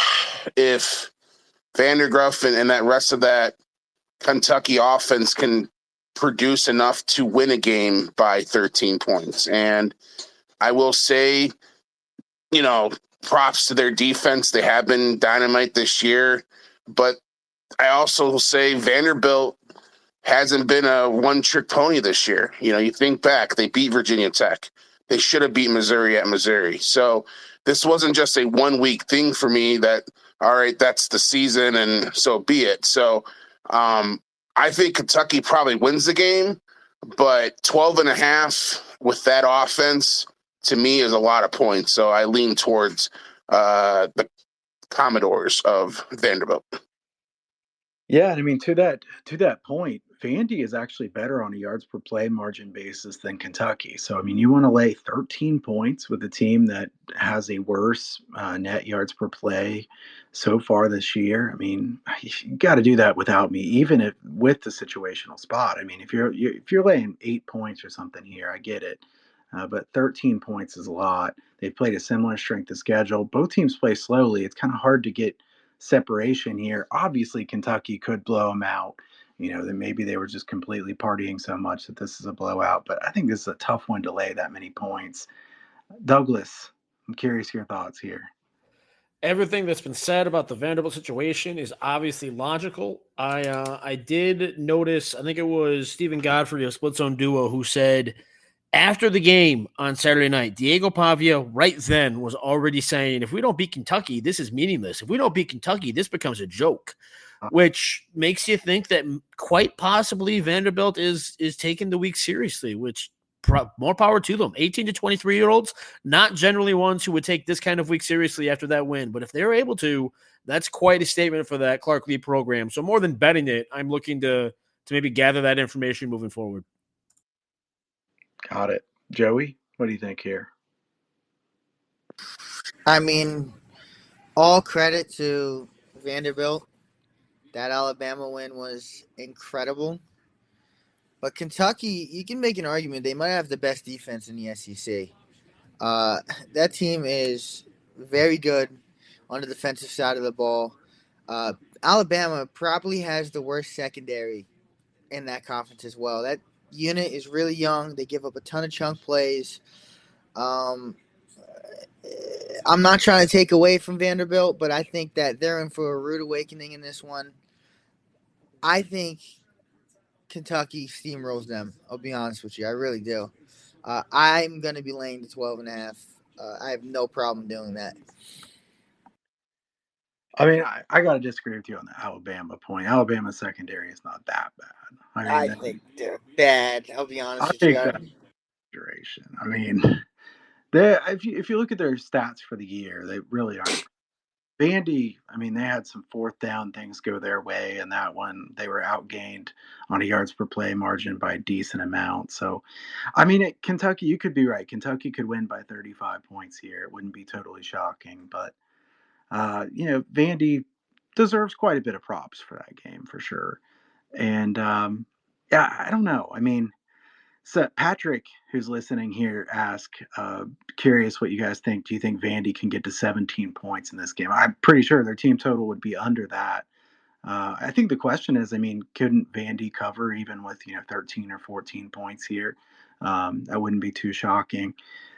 if Vandergriff and that rest of that Kentucky offense can produce enough to win a game by 13 points. And I will say, props to their defense. They have been dynamite this year. But I also will say Vanderbilt hasn't been a one-trick pony this year. You think back, they beat Virginia Tech. They should have beat Missouri at Missouri. So this wasn't just a one-week thing for me that, all right, that's the season and so be it. So I think Kentucky probably wins the game, but 12.5 with that offense to me is a lot of points. So I lean towards the Commodores of Vanderbilt. Yeah, and I mean to that point, Vandy is actually better on a yards per play margin basis than Kentucky. So I mean, you want to lay 13 points with a team that has a worse net yards per play so far this year. I mean, you got to do that without me, even if with the situational spot. I mean, if you're laying 8 points or something here, I get it. But 13 points is a lot. They've played a similar strength of schedule. Both teams play slowly. It's kind of hard to get separation here. Obviously, Kentucky could blow them out. That maybe they were just completely partying so much that this is a blowout. But I think this is a tough one to lay that many points. Douglas, I'm curious your thoughts here. Everything that's been said about the Vanderbilt situation is obviously logical. I did notice, I think it was Stephen Godfrey of Split Zone Duo who said after the game on Saturday night, Diego Pavia right then was already saying, if we don't beat Kentucky, this is meaningless. If we don't beat Kentucky, this becomes a joke, which makes you think that quite possibly Vanderbilt is taking the week seriously, which more power to them. 18 to 23-year-olds, not generally ones who would take this kind of week seriously after that win. But if they're able to, that's quite a statement for that Clark Lee program. So more than betting it, I'm looking to maybe gather that information moving forward. Got it. Joey, what do you think here? I mean, all credit to Vanderbilt. That Alabama win was incredible. But Kentucky, you can make an argument they might have the best defense in the SEC. That team is very good on the defensive side of the ball. Alabama probably has the worst secondary in that conference as well. That unit is really young. They give up a ton of chunk plays. I'm not trying to take away from Vanderbilt, but I think that they're in for a rude awakening in this one. I think Kentucky steamrolls them. I'll be honest with you. I really do. I'm going to be laying the 12.5. I have no problem doing that. I mean, I got to disagree with you on the Alabama point. Alabama's secondary is not that bad. I think they're bad. I'll be honest with you. I mean, if you look at their stats for the year, they really aren't. Vandy, I mean, they had some fourth down things go their way, and that one they were outgained on a yards per play margin by a decent amount. So, I mean, at Kentucky, you could be right. Kentucky could win by 35 points here. It wouldn't be totally shocking, but Vandy deserves quite a bit of props for that game for sure. And yeah, I don't know. I mean, so Patrick, who's listening here, curious what you guys think. Do you think Vandy can get to 17 points in this game? I'm pretty sure their team total would be under that. I think the question is, I mean, couldn't Vandy cover even with 13 or 14 points here? That wouldn't be too shocking.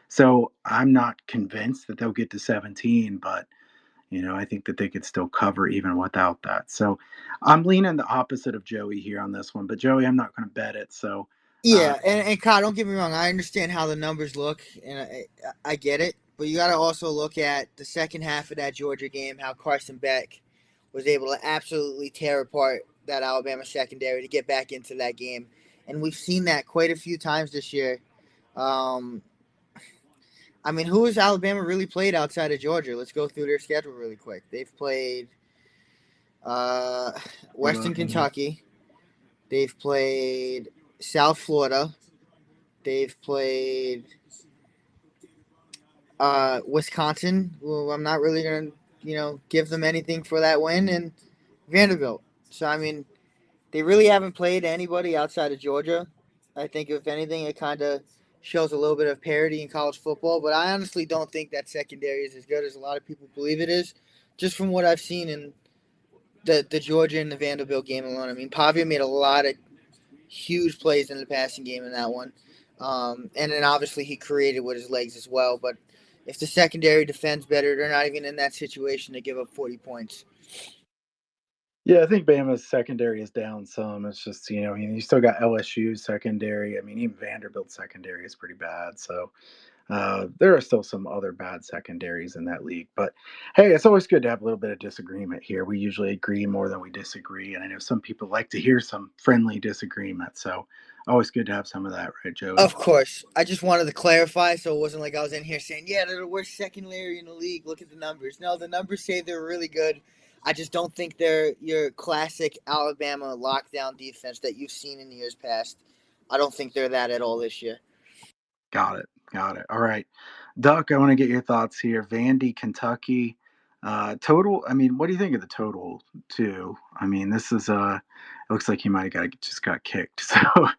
So I'm not convinced that they'll get to 17, but I think that they could still cover even without that. So I'm leaning the opposite of Joey here on this one. But Joey, I'm not going to bet it. So yeah, and Kyle, don't get me wrong. I understand how the numbers look, and I get it. But you got to also look at the second half of that Georgia game, how Carson Beck was able to absolutely tear apart that Alabama secondary to get back into that game. And we've seen that quite a few times this year. I mean, who has Alabama really played outside of Georgia? Let's go through their schedule really quick. They've played Western Kentucky. They've played South Florida. They've played Wisconsin, who I'm not really going to, give them anything for that win, and Vanderbilt. So, I mean, they really haven't played anybody outside of Georgia. I think, if anything, it kind of shows a little bit of parity in college football, but I honestly don't think that secondary is as good as a lot of people believe it is, just from what I've seen in the Georgia and the Vanderbilt game alone. I mean, Pavia made a lot of huge plays in the passing game in that one. And then obviously he created with his legs as well. But if the secondary defends better, they're not even in that situation to give up 40 points. Yeah, I think Bama's secondary is down some. It's just, I mean, you still got LSU's secondary. I mean, even Vanderbilt's secondary is pretty bad. So there are still some other bad secondaries in that league. But hey, it's always good to have a little bit of disagreement here. We usually agree more than we disagree. And I know some people like to hear some friendly disagreement. So always good to have some of that, right, Joey? Of course. I just wanted to clarify so it wasn't like I was in here saying, yeah, they're the worst secondary in the league. Look at the numbers. No, the numbers say they're really good. I just don't think they're your classic Alabama lockdown defense that you've seen in years past. I don't think they're that at all this year. Got it. All right. Duck, I want to get your thoughts here. Vandy, Kentucky. Total, I mean, what do you think of the total, too? I mean, this is it looks like he might have just got kicked. So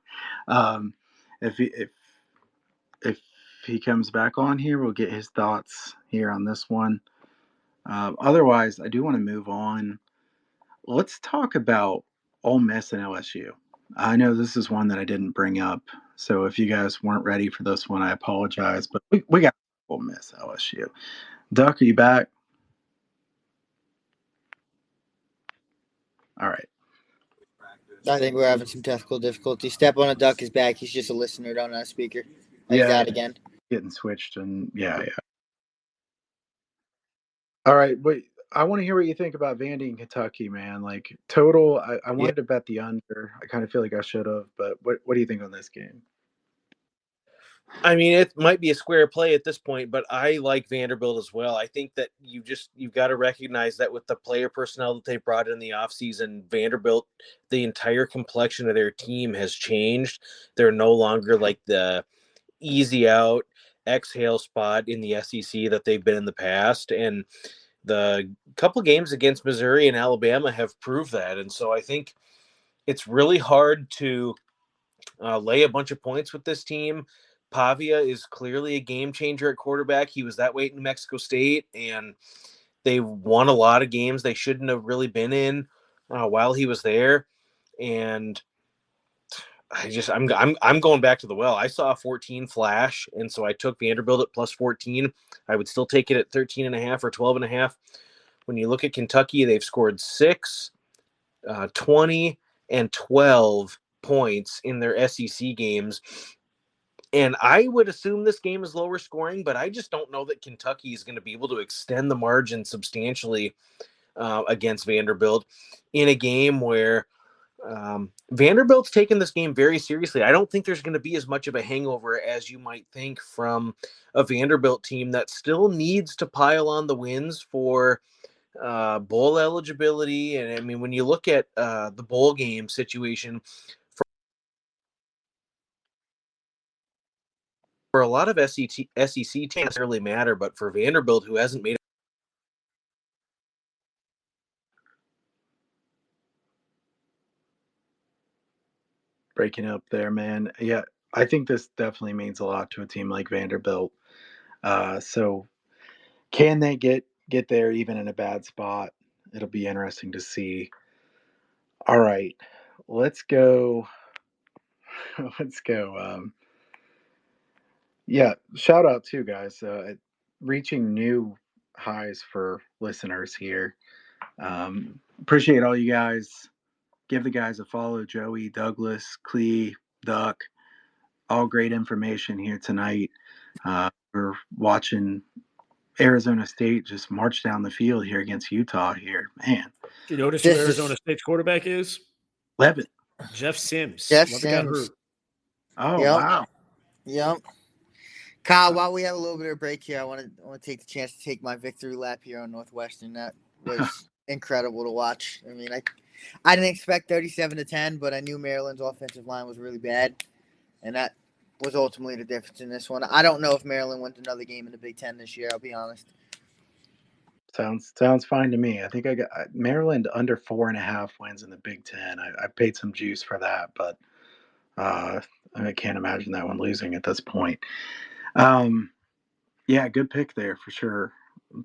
if he comes back on here, we'll get his thoughts here on this one. Otherwise, I do want to move on. Let's talk about Ole Miss and LSU. I know this is one that I didn't bring up, so if you guys weren't ready for this one, I apologize. But we got Ole Miss, LSU. Duck, are you back? All right. I think we're having some technical difficulty. Step on a Duck is back. He's just a listener, don't a speaker. He's out again. Getting switched, and yeah. All right, wait. I want to hear what you think about Vandy and Kentucky, man. Like total, I wanted to bet the under. I kind of feel like I should have, but what do you think on this game? I mean, it might be a square play at this point, but I like Vanderbilt as well. I think that you've got to recognize that with the player personnel that they brought in the offseason, Vanderbilt, the entire complexion of their team has changed. They're no longer like the easy out exhale spot in the SEC that they've been in the past. And the couple games against Missouri and Alabama have proved that. And so I think it's really hard to lay a bunch of points with this team. Pavia is clearly a game changer at quarterback. He was that way in New Mexico State, and they won a lot of games they shouldn't have really been in while he was there. And I'm going back to the well. I saw a 14 flash, and so I took Vanderbilt at plus 14. I would still take it at 13.5 or 12.5. When you look at Kentucky, they've scored 6, 20, and 12 points in their SEC games. And I would assume this game is lower scoring, but I just don't know that Kentucky is going to be able to extend the margin substantially against Vanderbilt in a game where Vanderbilt's taken this game very seriously. I don't think there's going to be as much of a hangover as you might think from a Vanderbilt team that still needs to pile on the wins for bowl eligibility. And I mean, when you look at the bowl game situation, for a lot of SEC teams, doesn't really matter, but for Vanderbilt, who hasn't made breaking up there, man. Yeah, I think this definitely means a lot to a team like Vanderbilt. So can they get there even in a bad spot? It'll be interesting to see. All right, let's go. Let's go. Yeah, shout out too, guys. Reaching new highs for listeners here. Appreciate all you guys. Give the guys a follow. Joey, Douglas, Clee, Duck. All great information here tonight. We're watching Arizona State just march down the field here against Utah here. Man. Do you notice who Arizona State's quarterback is? Levin. Jeff Sims. Jeff Sims. Oh, yep. Wow. Yep. Kyle, while we have a little bit of a break here, I want to take the chance to take my victory lap here on Northwestern. That was incredible to watch. I mean, I didn't expect 37-10, but I knew Maryland's offensive line was really bad, and that was ultimately the difference in this one. I don't know if Maryland wins another game in the Big Ten this year. I'll be honest. Sounds fine to me. I think I got Maryland under 4.5 wins in the Big Ten. I paid some juice for that, but I can't imagine that one losing at this point. Yeah, good pick there for sure.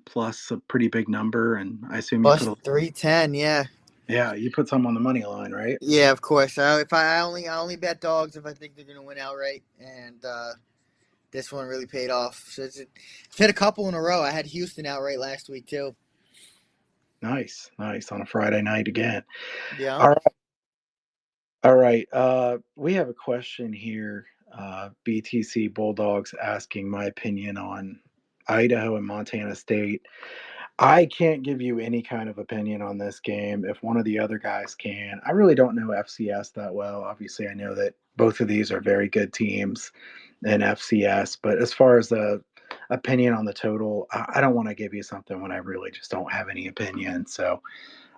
Plus a pretty big number, and I assume you Plus put 310, yeah. you put some on the money line, right? Yeah, of course. I only bet dogs if I think they're gonna win outright, and this one really paid off. So I've hit a couple in a row. I had Houston outright last week too. Nice on a Friday night again. Yeah. All right. We have a question here. BTC Bulldogs asking my opinion on Idaho and Montana State. I can't give you any kind of opinion on this game. If one of the other guys can, I really don't know FCS that well. Obviously, I know that both of these are very good teams in FCS, but as far as the opinion on the total, I don't want to give you something when I really just don't have any opinion. So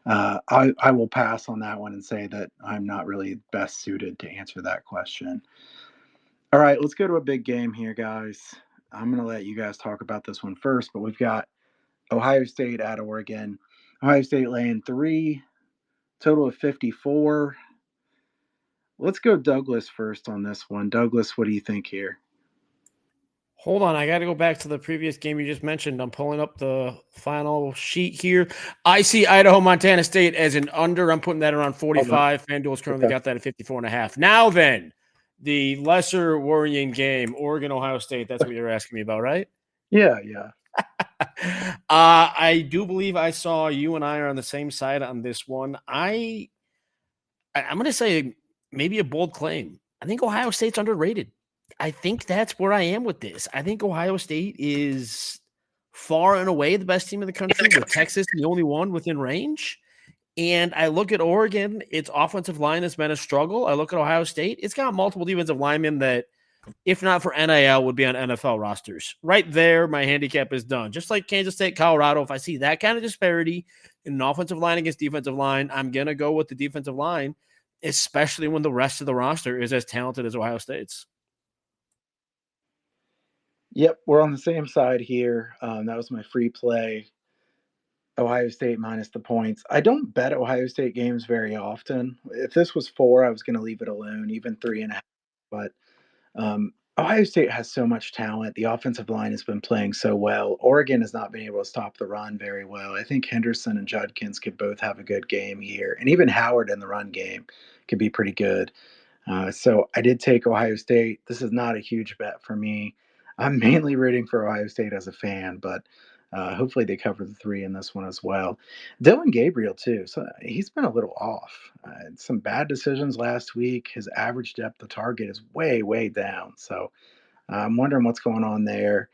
I will pass on that one and say that I'm not really best suited to answer that question. All right, let's go to a big game here, guys. I'm going to let you guys talk about this one first, but we've got Ohio State at Oregon. Ohio State laying 3, total of 54. Let's go Douglas first on this one. Douglas, what do you think here? Hold on, I got to go back to the previous game you just mentioned. I'm pulling up the final sheet here. I see Idaho, Montana State as an under. I'm putting that around 45. FanDuel's currently got that at 54.5. Now then, the lesser worrying game, Oregon, Ohio State. That's what you're asking me about, right? Yeah. I do believe I saw you and I are on the same side on this one. I'm going to say maybe a bold claim. I think Ohio State's underrated. I think that's where I am with this. I think Ohio State is far and away the best team in the country, with Texas the only one within range. And I look at Oregon, its offensive line has been a struggle. I look at Ohio State, it's got multiple defensive linemen that, if not for NIL, would be on NFL rosters. Right there, my handicap is done. Just like Kansas State, Colorado, if I see that kind of disparity in an offensive line against defensive line, I'm going to go with the defensive line, especially when the rest of the roster is as talented as Ohio State's. Yep, we're on the same side here. That was my free play. Ohio State minus the points. I don't bet Ohio State games very often. If this was 4, I was going to leave it alone, even 3.5. But Ohio State has so much talent. The offensive line has been playing so well. Oregon has not been able to stop the run very well. I think Henderson and Judkins could both have a good game here. And even Howard in the run game could be pretty good. So I did take Ohio State. This is not a huge bet for me. I'm mainly rooting for Ohio State as a fan, but hopefully they cover the 3 in this one as well. Dillon Gabriel too. So he's been a little off. Some bad decisions last week. His average depth of target is way down. So I'm wondering what's going on there.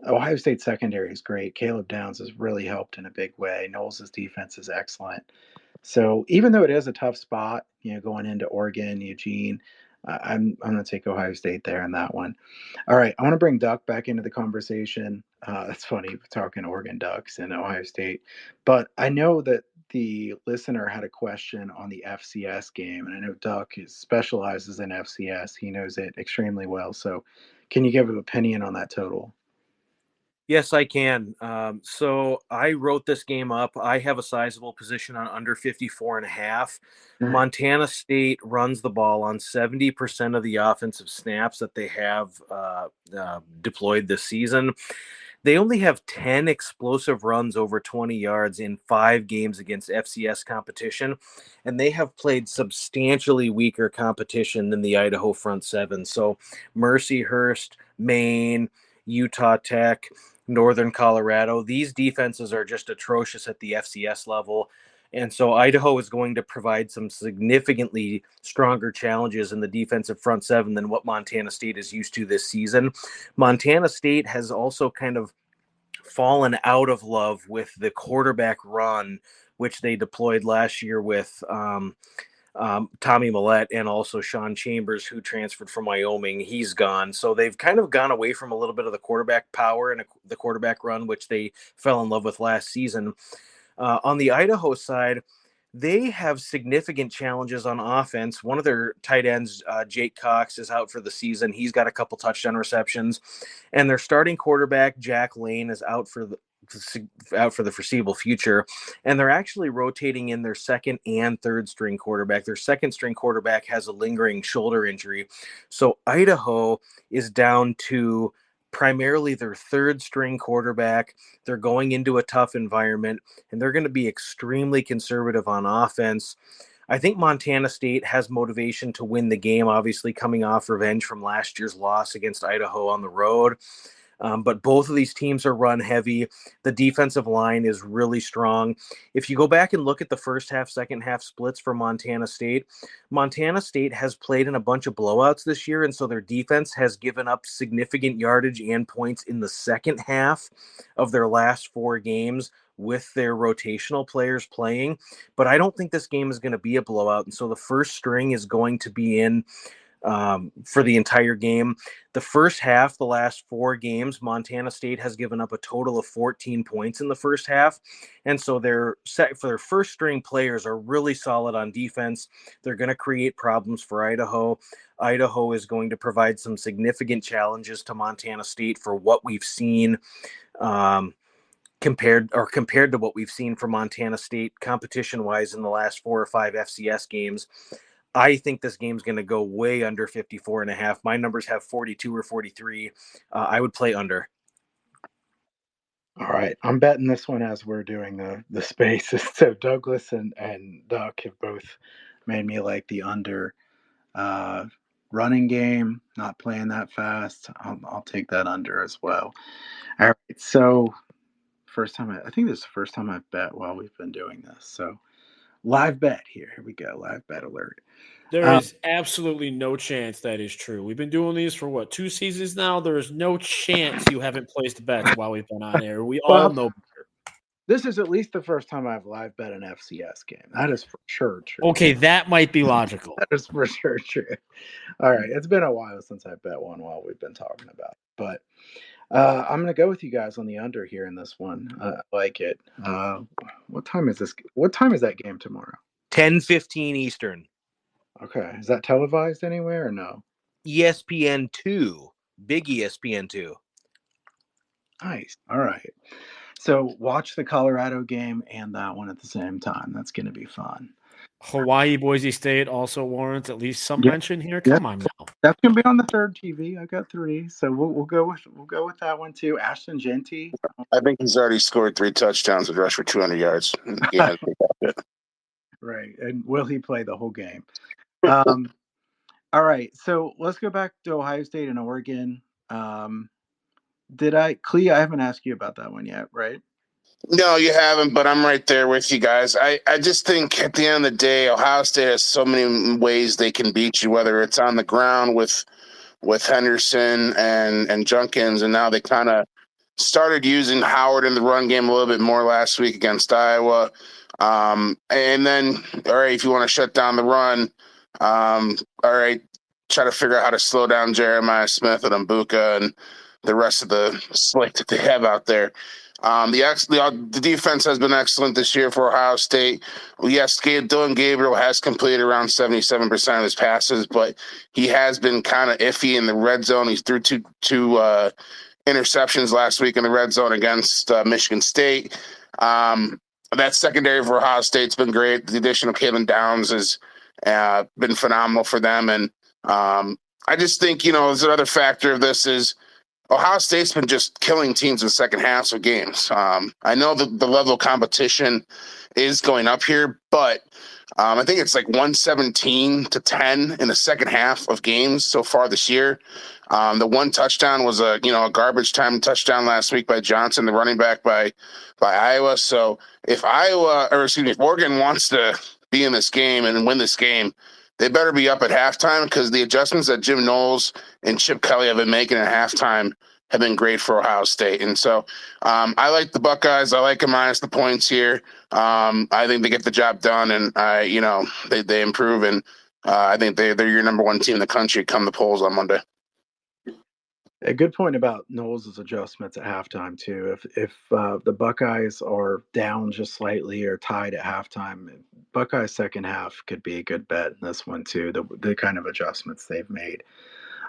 Ohio State secondary is great. Caleb Downs has really helped in a big way. Knowles' defense is excellent. So even though it is a tough spot, going into Oregon, Eugene, I'm going to take Ohio State there in that one. All right, I want to bring Duck back into the conversation. That's funny, we're talking Oregon Ducks and Ohio State, but I know that the listener had a question on the FCS game, and I know Duck specializes in FCS. He knows it extremely well. So, can you give an opinion on that total? Yes, I can. So I wrote this game up. I have a sizable position on under 54.5. Mm. Montana State runs the ball on 70% of the offensive snaps that they have deployed this season. They only have 10 explosive runs over 20 yards in 5 games against FCS competition, and they have played substantially weaker competition than the Idaho front 7. So Mercyhurst, Maine, Utah Tech, Northern Colorado, these defenses are just atrocious at the FCS level. And so Idaho is going to provide some significantly stronger challenges in the defensive front 7 than what Montana State is used to this season. Montana State has also kind of fallen out of love with the quarterback run, which they deployed last year with Tommy Millette and also Sean Chambers, who transferred from Wyoming. He's gone. So they've kind of gone away from a little bit of the quarterback power and the quarterback run, which they fell in love with last season. On the Idaho side, they have significant challenges on offense. One of their tight ends, Jake Cox, is out for the season. He's got a couple touchdown receptions. And their starting quarterback, Jack Lane, is out for out for the foreseeable future. And they're actually rotating in their second and third string quarterback. Their second string quarterback has a lingering shoulder injury. So Idaho is down to primarily their third string quarterback. They're going into a tough environment, and they're going to be extremely conservative on offense. I think Montana State has motivation to win the game, obviously coming off revenge from last year's loss against Idaho on the road. But both of these teams are run heavy. The defensive line is really strong. If you go back and look at the first half, second half splits for Montana State has played in a bunch of blowouts this year, and so their defense has given up significant yardage and points in the second half of their last 4 games with their rotational players playing. But I don't think this game is going to be a blowout, and so the first string is going to be in for the entire game. The first half, the last 4 games, Montana State has given up a total of 14 points in the first half. And so their first string players are really solid on defense. They're going to create problems for Idaho. Idaho is going to provide some significant challenges to Montana State for what we've seen compared to what we've seen from Montana State competition-wise in the last 4 or 5 FCS games. I think this game's going to go way under 54.5. My numbers have 42 or 43. I would play under. All right. I'm betting this one as we're doing the spaces. So Douglas and Duck have both made me like the under running game, not playing that fast. I'll take that under as well. All right. So I think this is the first time I've bet while we've been doing this. So live bet here. Here we go. Live bet alert. There is absolutely no chance that is true. We've been doing these for 2 seasons now. There is no chance you haven't placed bets while we've been on air. We all know better. This is at least the first time I've live bet an FCS game. That is for sure true. Okay, that might be logical. That is for sure true. All right. It's been a while since I bet one while we've been talking about it. But I'm going to go with you guys on the under here in this one. I like it. What time is this? What time is that game tomorrow? 10:15 Eastern. Okay. Is that televised anywhere or no? ESPN2. Big ESPN2. Nice. All right. So watch the Colorado game and that one at the same time. That's going to be fun. Hawaii, Boise State also warrants at least some mention here. Come on now. That's going to be on the third TV. I got 3, so we'll go with that one too. Ashton Genty. I think he's already scored 3 touchdowns and rushed for 200 yards. Yeah, right. And will he play the whole game? All right. So let's go back to Ohio State and Oregon. Clea, I haven't asked you about that one yet, right? No, you haven't, but I'm right there with you guys. I just think at the end of the day, Ohio State has so many ways they can beat you, whether it's on the ground with Henderson and Junkins, and now they kind of started using Howard in the run game a little bit more last week against Iowa. And then, all right, if you want to shut down the run, all right, try to figure out how to slow down Jeremiah Smith and Mbuka and the rest of the slate that they have out there. The defense has been excellent this year for Ohio State. Well, yes, Dylan Gabriel has completed around 77% of his passes, but he has been kind of iffy in the red zone. He threw two interceptions last week in the red zone against Michigan State. That secondary for Ohio State's been great. The addition of Kalen Downs has been phenomenal for them. And I just think, there's another factor of this is Ohio State's been just killing teams in the second halves of games. I know that the level of competition is going up here, but I think it's like 117-10 in the second half of games so far this year. The one touchdown was a garbage time touchdown last week by Johnson, the running back by Iowa. So if Oregon wants to be in this game and win this game, they better be up at halftime because the adjustments that Jim Knowles and Chip Kelly have been making at halftime have been great for Ohio State. And so I like the Buckeyes. I like them minus the points here. I think they get the job done, and they improve. And I think they're your number 1 team in the country come the polls on Monday. A good point about Knowles' adjustments at halftime too. If the Buckeyes are down just slightly or tied at halftime, Buckeyes second half could be a good bet in this one too. The kind of adjustments they've made.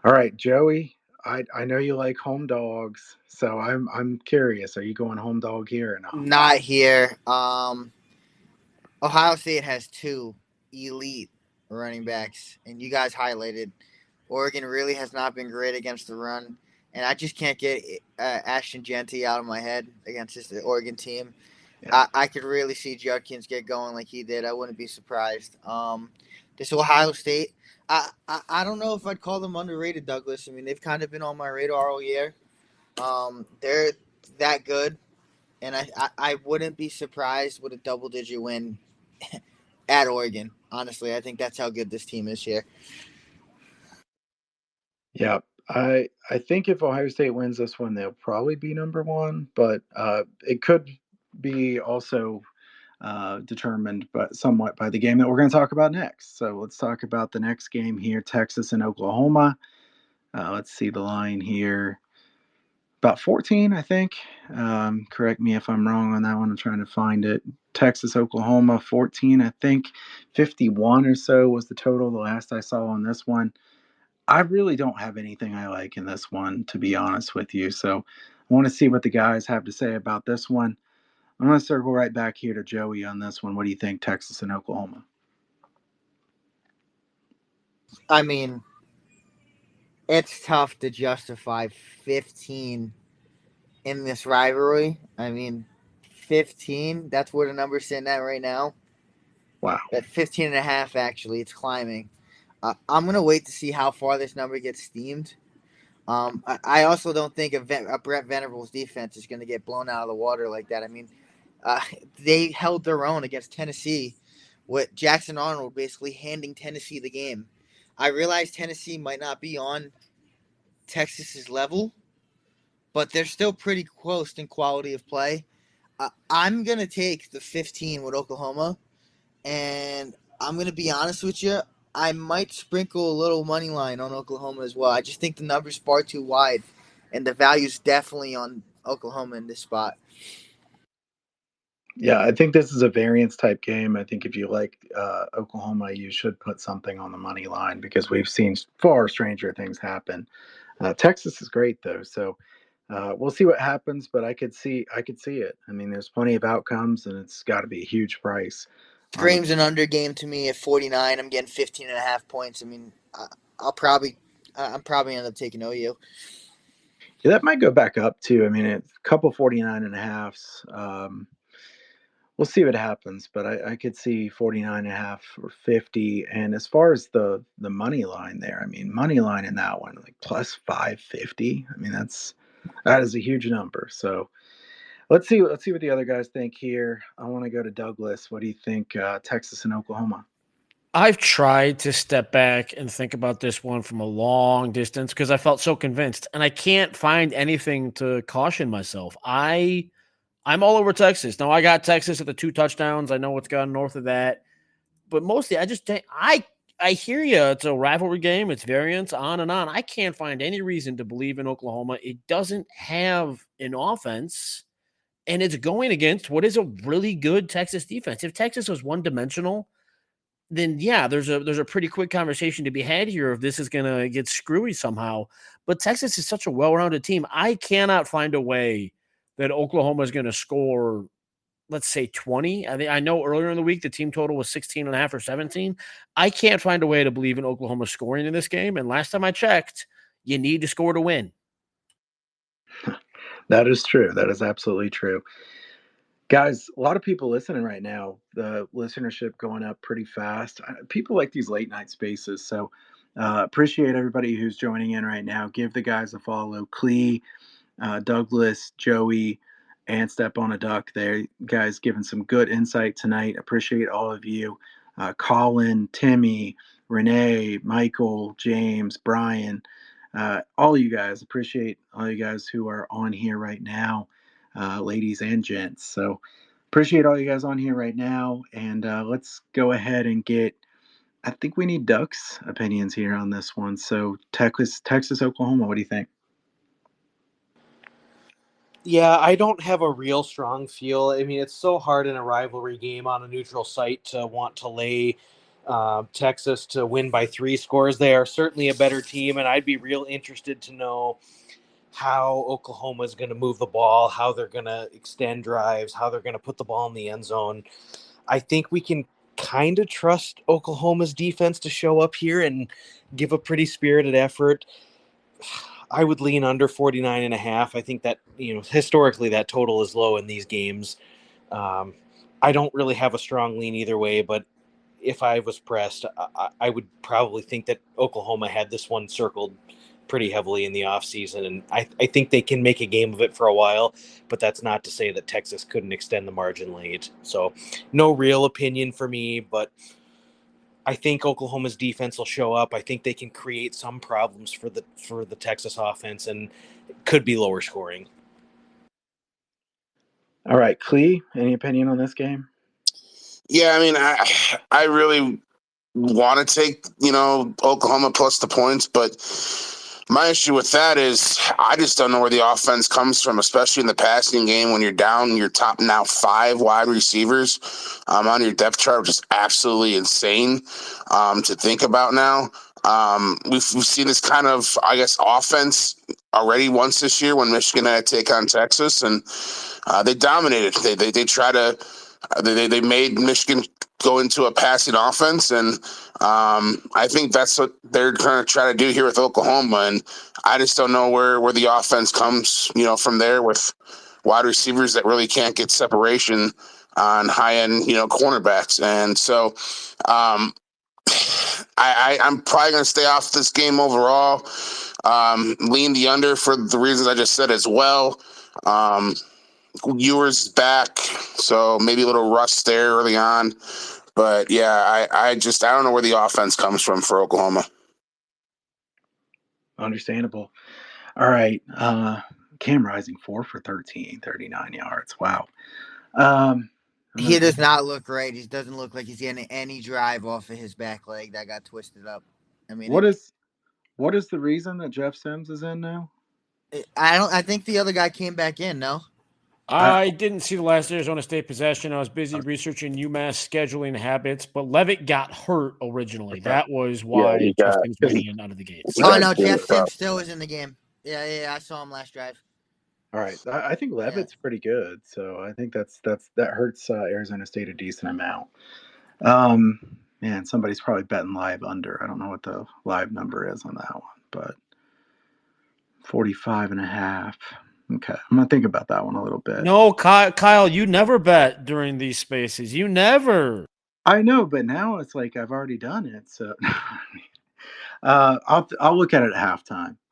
All right, Joey, I know you like home dogs, so I'm curious. Are you going home dog here or not? Not here. Ohio State has two elite running backs, and you guys highlighted Oregon really has not been great against the run, and I just can't get Ashton Genty out of my head against this Oregon team. Yeah. I could really see Judkins get going like he did. I wouldn't be surprised. This Ohio State, I don't know if I'd call them underrated, Douglas. I mean, they've kind of been on my radar all year. They're that good, and I wouldn't be surprised with a double-digit win at Oregon. Honestly, I think that's how good this team is here. Yeah. I think if Ohio State wins this one, they'll probably be number one, but it could be also determined but somewhat by the game that we're going to talk about next. So let's talk about the next game here, Texas and Oklahoma. Let's see the line here. About 14, I think. Correct me if I'm wrong on that one. I'm trying to find it. Texas, Oklahoma, 14, I think. 51 or so was the total the last I saw on this one. I really don't have anything I like in this one, to be honest with you. So I want to see what the guys have to say about this one. I'm going to circle right back here to Joey on this one. What do you think, Texas and Oklahoma? I mean, it's tough to justify 15 in this rivalry. I mean, 15, that's where the number's sitting at right now. Wow. At 15 and a half, actually, it's climbing. I'm going to wait to see how far this number gets steamed. I also don't think a Brett Venables defense is going to get blown out of the water like that. I mean, they held their own against Tennessee with Jackson Arnold basically handing Tennessee the game. I realize Tennessee might not be on Texas's level, but they're still pretty close in quality of play. I'm going to take the 15 with Oklahoma, and I'm going to be honest with you. I might sprinkle a little money line on Oklahoma as well. I just think the number's far too wide, and the value's definitely on Oklahoma in this spot. Yeah, I think this is a variance type game. I think if you like Oklahoma, you should put something on the money line because we've seen far stranger things happen. Texas is great though, so we'll see what happens. But I could see it. I mean, there's plenty of outcomes, and it's got to be a huge price. Screams an under game to me at 49. I'm getting 15 and a half points. I mean, I'm probably end up taking OU. Yeah, that might go back up too. I mean, a couple 49 and a halves. We'll see what happens, but I could see 49 and a half or 50. And as far as the money line there, I mean, money line in that one, like plus 550. I mean, that is a huge number. So let's see what the other guys think here. I want to go to Douglas. What do you think, Texas and Oklahoma? I've tried to step back and think about this one from a long distance because I felt so convinced, and I can't find anything to caution myself. I'm all over Texas. Now, I got Texas at the 2 touchdowns. I know what's gone north of that. But mostly, I just think I hear you. It's a rivalry game. It's variance, on and on. I can't find any reason to believe in Oklahoma. It doesn't have an offense, and it's going against what is a really good Texas defense. If Texas was one-dimensional, then yeah, there's a pretty quick conversation to be had here if this is going to get screwy somehow. But Texas is such a well-rounded team. I cannot find a way that Oklahoma is going to score, let's say 20. I know earlier in the week the team total was 16 and a half or 17. I can't find a way to believe in Oklahoma scoring in this game. And last time I checked, you need to score to win. That is true. That is absolutely true. Guys, a lot of people listening right now, the listenership going up pretty fast. People like these late night spaces. So appreciate everybody who's joining in right now. Give the guys a follow. Clee, Douglas, Joey, and Step on a Duck there. You guys giving some good insight tonight. Appreciate all of you. Colin, Timmy, Renee, Michael, James, Brian, all you guys. Appreciate all you guys who are on here right now. Ladies and gents. So appreciate all you guys on here right now. And let's go ahead and I think we need Duck's opinions here on this one. So Texas, Oklahoma, what do you think? Yeah, I don't have a real strong feel. I mean, it's so hard in a rivalry game on a neutral site to want to lay Texas to win by 3 scores. They are certainly a better team, and I'd be real interested to know how Oklahoma is going to move the ball, how they're going to extend drives, how they're going to put the ball in the end zone. I think we can kind of trust Oklahoma's defense to show up here and give a pretty spirited effort. I would lean under 49.5. I think that, historically that total is low in these games. I don't really have a strong lean either way, but if I was pressed, I would probably think that Oklahoma had this one circled pretty heavily in the offseason, and I think they can make a game of it for a while, but that's not to say that Texas couldn't extend the margin late. So no real opinion for me, but I think Oklahoma's defense will show up. I think they can create some problems for the Texas offense, and could be lower scoring. All right, Clee, any opinion on this game? Yeah, I mean, I really want to take, Oklahoma plus the points, but my issue with that is I just don't know where the offense comes from, especially in the passing game when you're down your top now 5 wide receivers on your depth chart, which is absolutely insane to think about now. We've seen this kind of, I guess, offense already once this year when Michigan had to take on Texas, and they dominated. They made Michigan go into a passing offense, and I think that's what they're going to try to do here with Oklahoma. And I just don't know where the offense comes, from there with wide receivers that really can't get separation on high-end, cornerbacks. And so I'm probably going to stay off this game overall, lean the under for the reasons I just said as well. Ewers back, so maybe a little rust there early on. But yeah, I don't know where the offense comes from for Oklahoma. Understandable. All right. Cam Rising 4 for 13, 39 yards. Wow. He does not look right. He doesn't look like he's getting any drive off of his back leg that got twisted up. I mean, what is the reason that Jeff Sims is in now? I think the other guy came back in. No. I didn't see the last Arizona State possession. I was busy researching UMass scheduling habits, but Levitt got hurt originally. That was why Jeff Sims went in out of the gates. Oh, no, Jeff Sims still is in the game. Yeah, I saw him last drive. All right. I think Levitt's pretty good, so I think that hurts Arizona State a decent amount. Man, somebody's probably betting live under. I don't know what the live number is on that one, but 45.5. Okay, I'm gonna think about that one a little bit. No, Kyle, you never bet during these spaces. You never. I know, but now it's like I've already done it. So I'll look at it at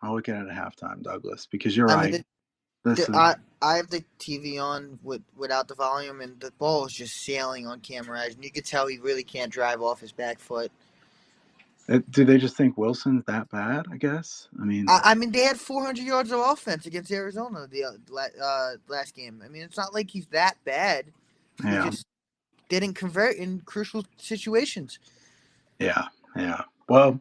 halftime. Douglas, because you're right. I have the TV on without the volume, and the ball is just sailing on camera, and you could tell he really can't drive off his back foot. Do they just think Wilson's that bad? I guess. I mean, they had 400 yards of offense against Arizona the last game. I mean, it's not like he's that bad. Yeah. He just didn't convert in crucial situations. Yeah. Well,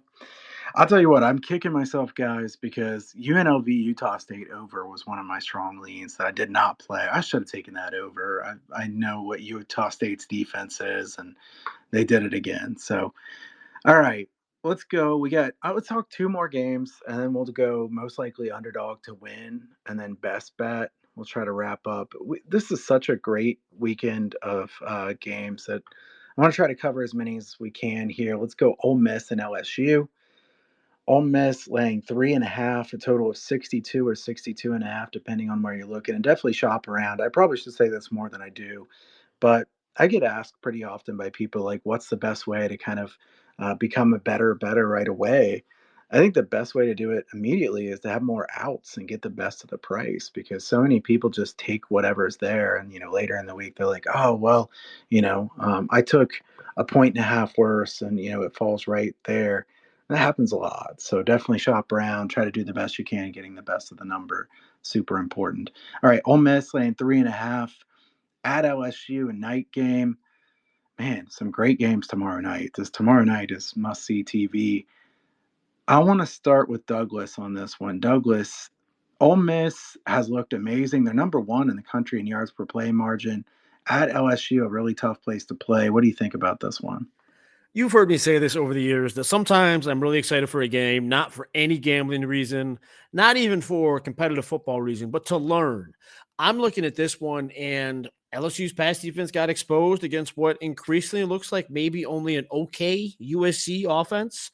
I'll tell you what. I'm kicking myself, guys, because UNLV Utah State over was one of my strong leans that I did not play. I should have taken that over. I know what Utah State's defense is, and they did it again. So, all right. Let's go. Let's talk 2 more games, and then we'll go most likely underdog to win, and then best bet. We'll try to wrap up. This is such a great weekend of games that I want to try to cover as many as we can here. Let's go Ole Miss and LSU. Ole Miss laying 3.5, a total of 62 or 62.5, depending on where you're looking, and definitely shop around. I probably should say this more than I do, but I get asked pretty often by people like, what's the best way to kind of become a better right away? I think the best way to do it immediately is to have more outs and get the best of the price, because so many people just take whatever's there. And, later in the week, they're like, oh, well, I took a 1.5 worse and, it falls right there. That happens a lot. So definitely shop around, try to do the best you can, getting the best of the number. Super important. All right. Ole Miss laying 3.5 at LSU, a night game. Man, some great games tomorrow night. Tomorrow night is must-see TV. I want to start with Douglas on this one. Douglas, Ole Miss has looked amazing. They're number 1 in the country in yards per play margin. At LSU, a really tough place to play. What do you think about this one? You've heard me say this over the years that sometimes I'm really excited for a game, not for any gambling reason, not even for competitive football reason, but to learn. I'm looking at this one, and LSU's pass defense got exposed against what increasingly looks like maybe only an okay USC offense.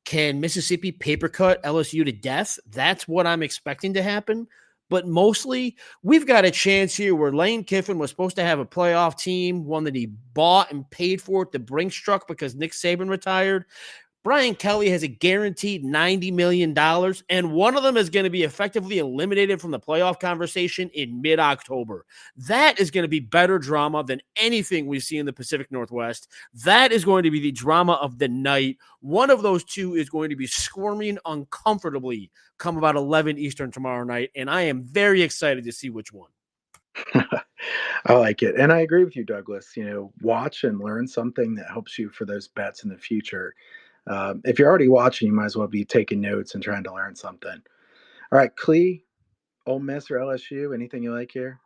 Can Mississippi paper cut LSU to death? That's what I'm expecting to happen. But mostly, we've got a chance here where Lane Kiffin was supposed to have a playoff team, one that he bought and paid for at the Brinks truck because Nick Saban retired. Brian Kelly has a guaranteed $90 million, and one of them is going to be effectively eliminated from the playoff conversation in mid-October. That is going to be better drama than anything we see in the Pacific Northwest. That is going to be the drama of the night. One of those two is going to be squirming uncomfortably come about 11 Eastern tomorrow night, and I am very excited to see which one. I like it. And I agree with you, Douglas. Watch and learn something that helps you for those bets in the future. If you're already watching, you might as well be taking notes and trying to learn something. All right, Clee, Ole Miss or LSU? Anything you like here?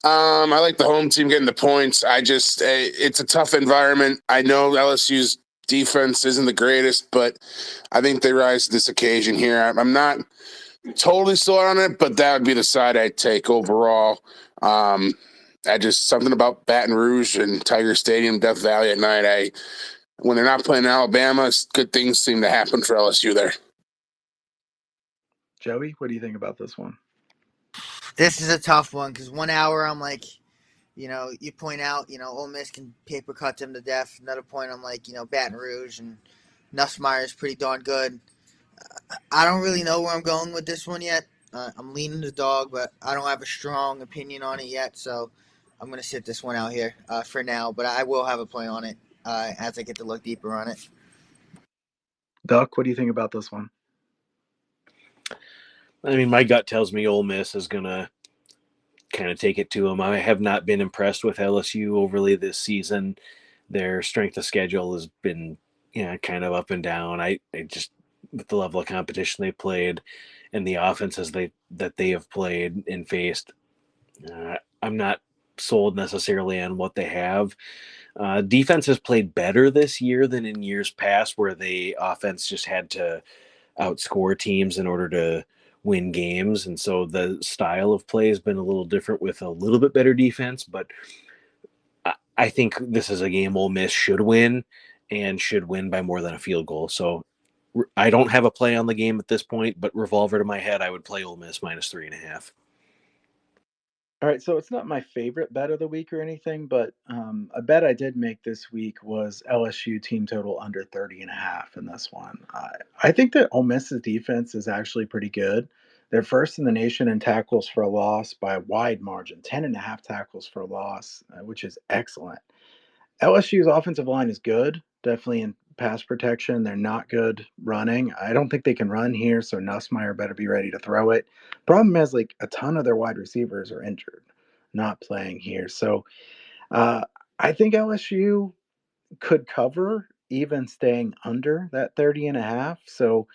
I like the home team getting the points. It's a tough environment. I know LSU's defense isn't the greatest, but I think they rise to this occasion here. I'm not totally sold on it, but that would be the side I'd take overall. Something about Baton Rouge and Tiger Stadium, Death Valley at night. When they're not playing Alabama, good things seem to happen for LSU there. Joey, what do you think about this one? This is a tough one because 1 hour I'm like, you point out, Ole Miss can paper cut them to death. Another point I'm like, Baton Rouge and Nussmeier is pretty darn good. I don't really know where I'm going with this one yet. I'm leaning the dog, but I don't have a strong opinion on it yet, so I'm going to sit this one out here for now, but I will have a play on it as I get to look deeper on it. Duck, what do you think about this one? I mean, my gut tells me Ole Miss is going to kind of take it to them. I have not been impressed with LSU overly this season. Their strength of schedule has been, kind of up and down. I just, with the level of competition they played and the offenses that they have played and faced, I'm not sold necessarily on what they have. Defense has played better this year than in years past, where the offense just had to outscore teams in order to win games. And so the style of play has been a little different with a little bit better defense. But I think this is a game Ole Miss should win and should win by more than a field goal. So I don't have a play on the game at this point, but revolver to my head, I would play Ole Miss -3.5. All right, so it's not my favorite bet of the week or anything, but a bet I did make this week was LSU team total under 30.5 in this one. I think that Ole Miss's defense is actually pretty good. They're first in the nation in tackles for a loss by a wide margin, 10.5 tackles for a loss, which is excellent. LSU's offensive line is good, definitely in pass protection. They're not good running. I don't think they can run here, so Nussmeier better be ready to throw it. Problem is, like, a ton of their wide receivers are injured, not playing here. So I think LSU could cover, even staying under that 30.5. So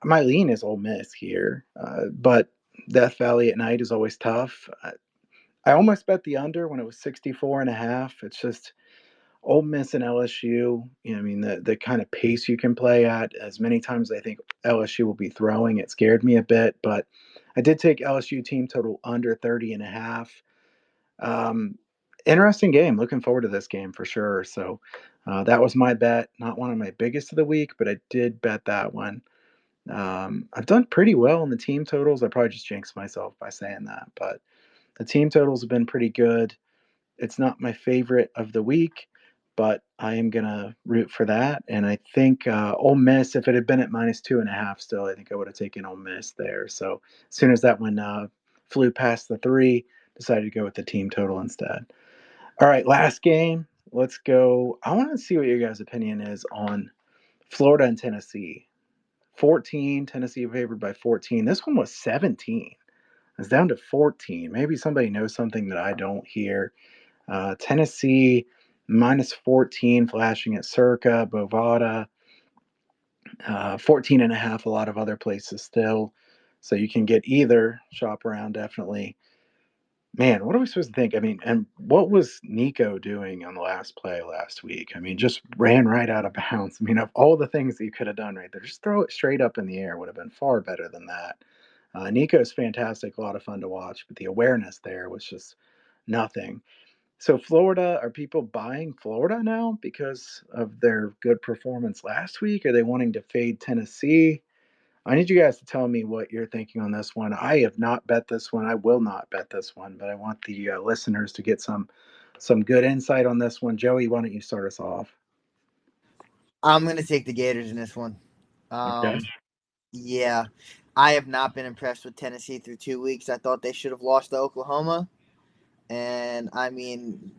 my lean is Ole Miss here, but Death Valley at night is always tough. I almost bet the under when it was 64.5. It's just Ole Miss and LSU, the kind of pace you can play at, as many times as I think LSU will be throwing, it scared me a bit, but I did take LSU team total under 30.5. Interesting game. Looking forward to this game for sure. So that was my bet. Not one of my biggest of the week, but I did bet that one. I've done pretty well in the team totals. I probably just jinxed myself by saying that, but the team totals have been pretty good. It's not my favorite of the week, but I am going to root for that. And I think Ole Miss, if it had been at -2.5 still, I think I would have taken Ole Miss there. So as soon as that one flew past the 3, decided to go with the team total instead. All right, last game. Let's go. I want to see what your guys' opinion is on Florida and Tennessee. 14, Tennessee favored by 14. This one was 17. It's down to 14. Maybe somebody knows something that I don't hear. Tennessee -14, flashing at Circa, Bovada, 14.5, a lot of other places still. So you can get either, shop around definitely. Man, what are we supposed to think? I mean, and what was Nico doing on the last play last week? I mean, just ran right out of bounds. I mean, of all the things that you could have done right there, just throw it straight up in the air would have been far better than that. Nico's fantastic, a lot of fun to watch, but the awareness there was just nothing. So, Florida, are people buying Florida now because of their good performance last week? Are they wanting to fade Tennessee? I need you guys to tell me what you're thinking on this one. I have not bet this one. I will not bet this one, but I want the listeners to get some good insight on this one. Joey, why don't you start us off? I'm gonna take the Gators in this one. Okay. Yeah, I have not been impressed with Tennessee through 2 weeks. I thought they should have lost to Oklahoma, and I mean,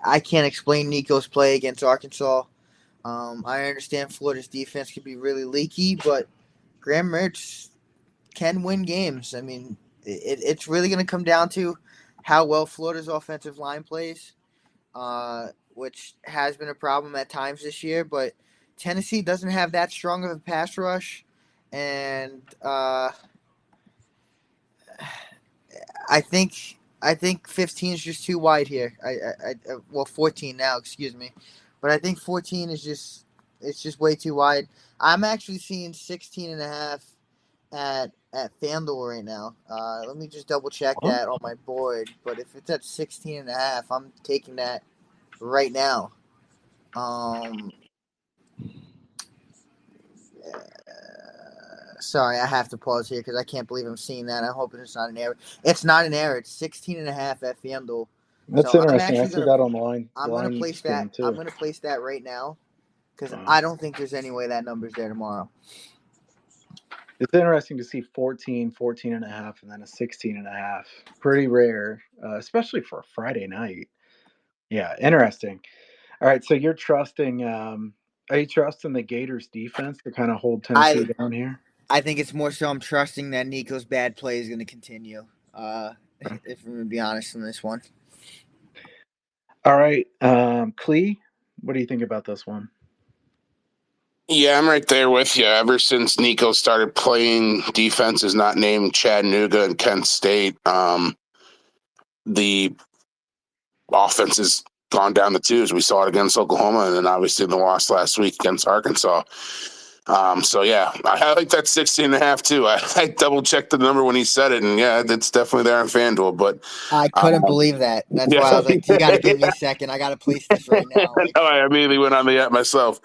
I can't explain Nico's play against Arkansas. I understand Florida's defense can be really leaky, but Graham Mertz can win games. I mean, it's really going to come down to how well Florida's offensive line plays, which has been a problem at times this year. But Tennessee doesn't have that strong of a pass rush, and I think 15 is just too wide here. Well, 14 now, excuse me, but I think 14 is just way too wide. I'm actually seeing 16 and a half at FanDuel right now. Let me just double check Huh? that on my board. But if it's at 16 and a half, I'm taking that right now. Sorry, I have to pause here because I can't believe I'm seeing that. I'm hoping it's not an error. It's not an error. It's 16 and a half at FanDuel. That's So I'm interesting. I actually see gonna that on the line, I'm gonna line place that screen too. I'm gonna place that right now because Wow. I don't think there's any way that number's there tomorrow. It's interesting to see 14, 14 and a half, and then a 16 and a half. Pretty rare, especially for a Friday night. Yeah, interesting. All right, so you're trusting. Are you trusting the Gators defense to kind of hold Tennessee I down here? I think it's more so I'm trusting that Nico's bad play is going to continue. If I'm going to be honest on this one. All right, Clee, what do you think about this one? Yeah, I'm right there with you. Ever since Nico started playing defenses not named Chattanooga and Kent State, the offense has gone down the tubes. We saw it against Oklahoma, and then obviously the loss last week against Arkansas. So yeah, I like that 16 and a half too. I double checked the number when he said it, and yeah, it's definitely there on FanDuel. But I couldn't believe that. That's yeah, why I was like, you got to give me a second. I got to place this right now. Like, no, I immediately went on the app myself.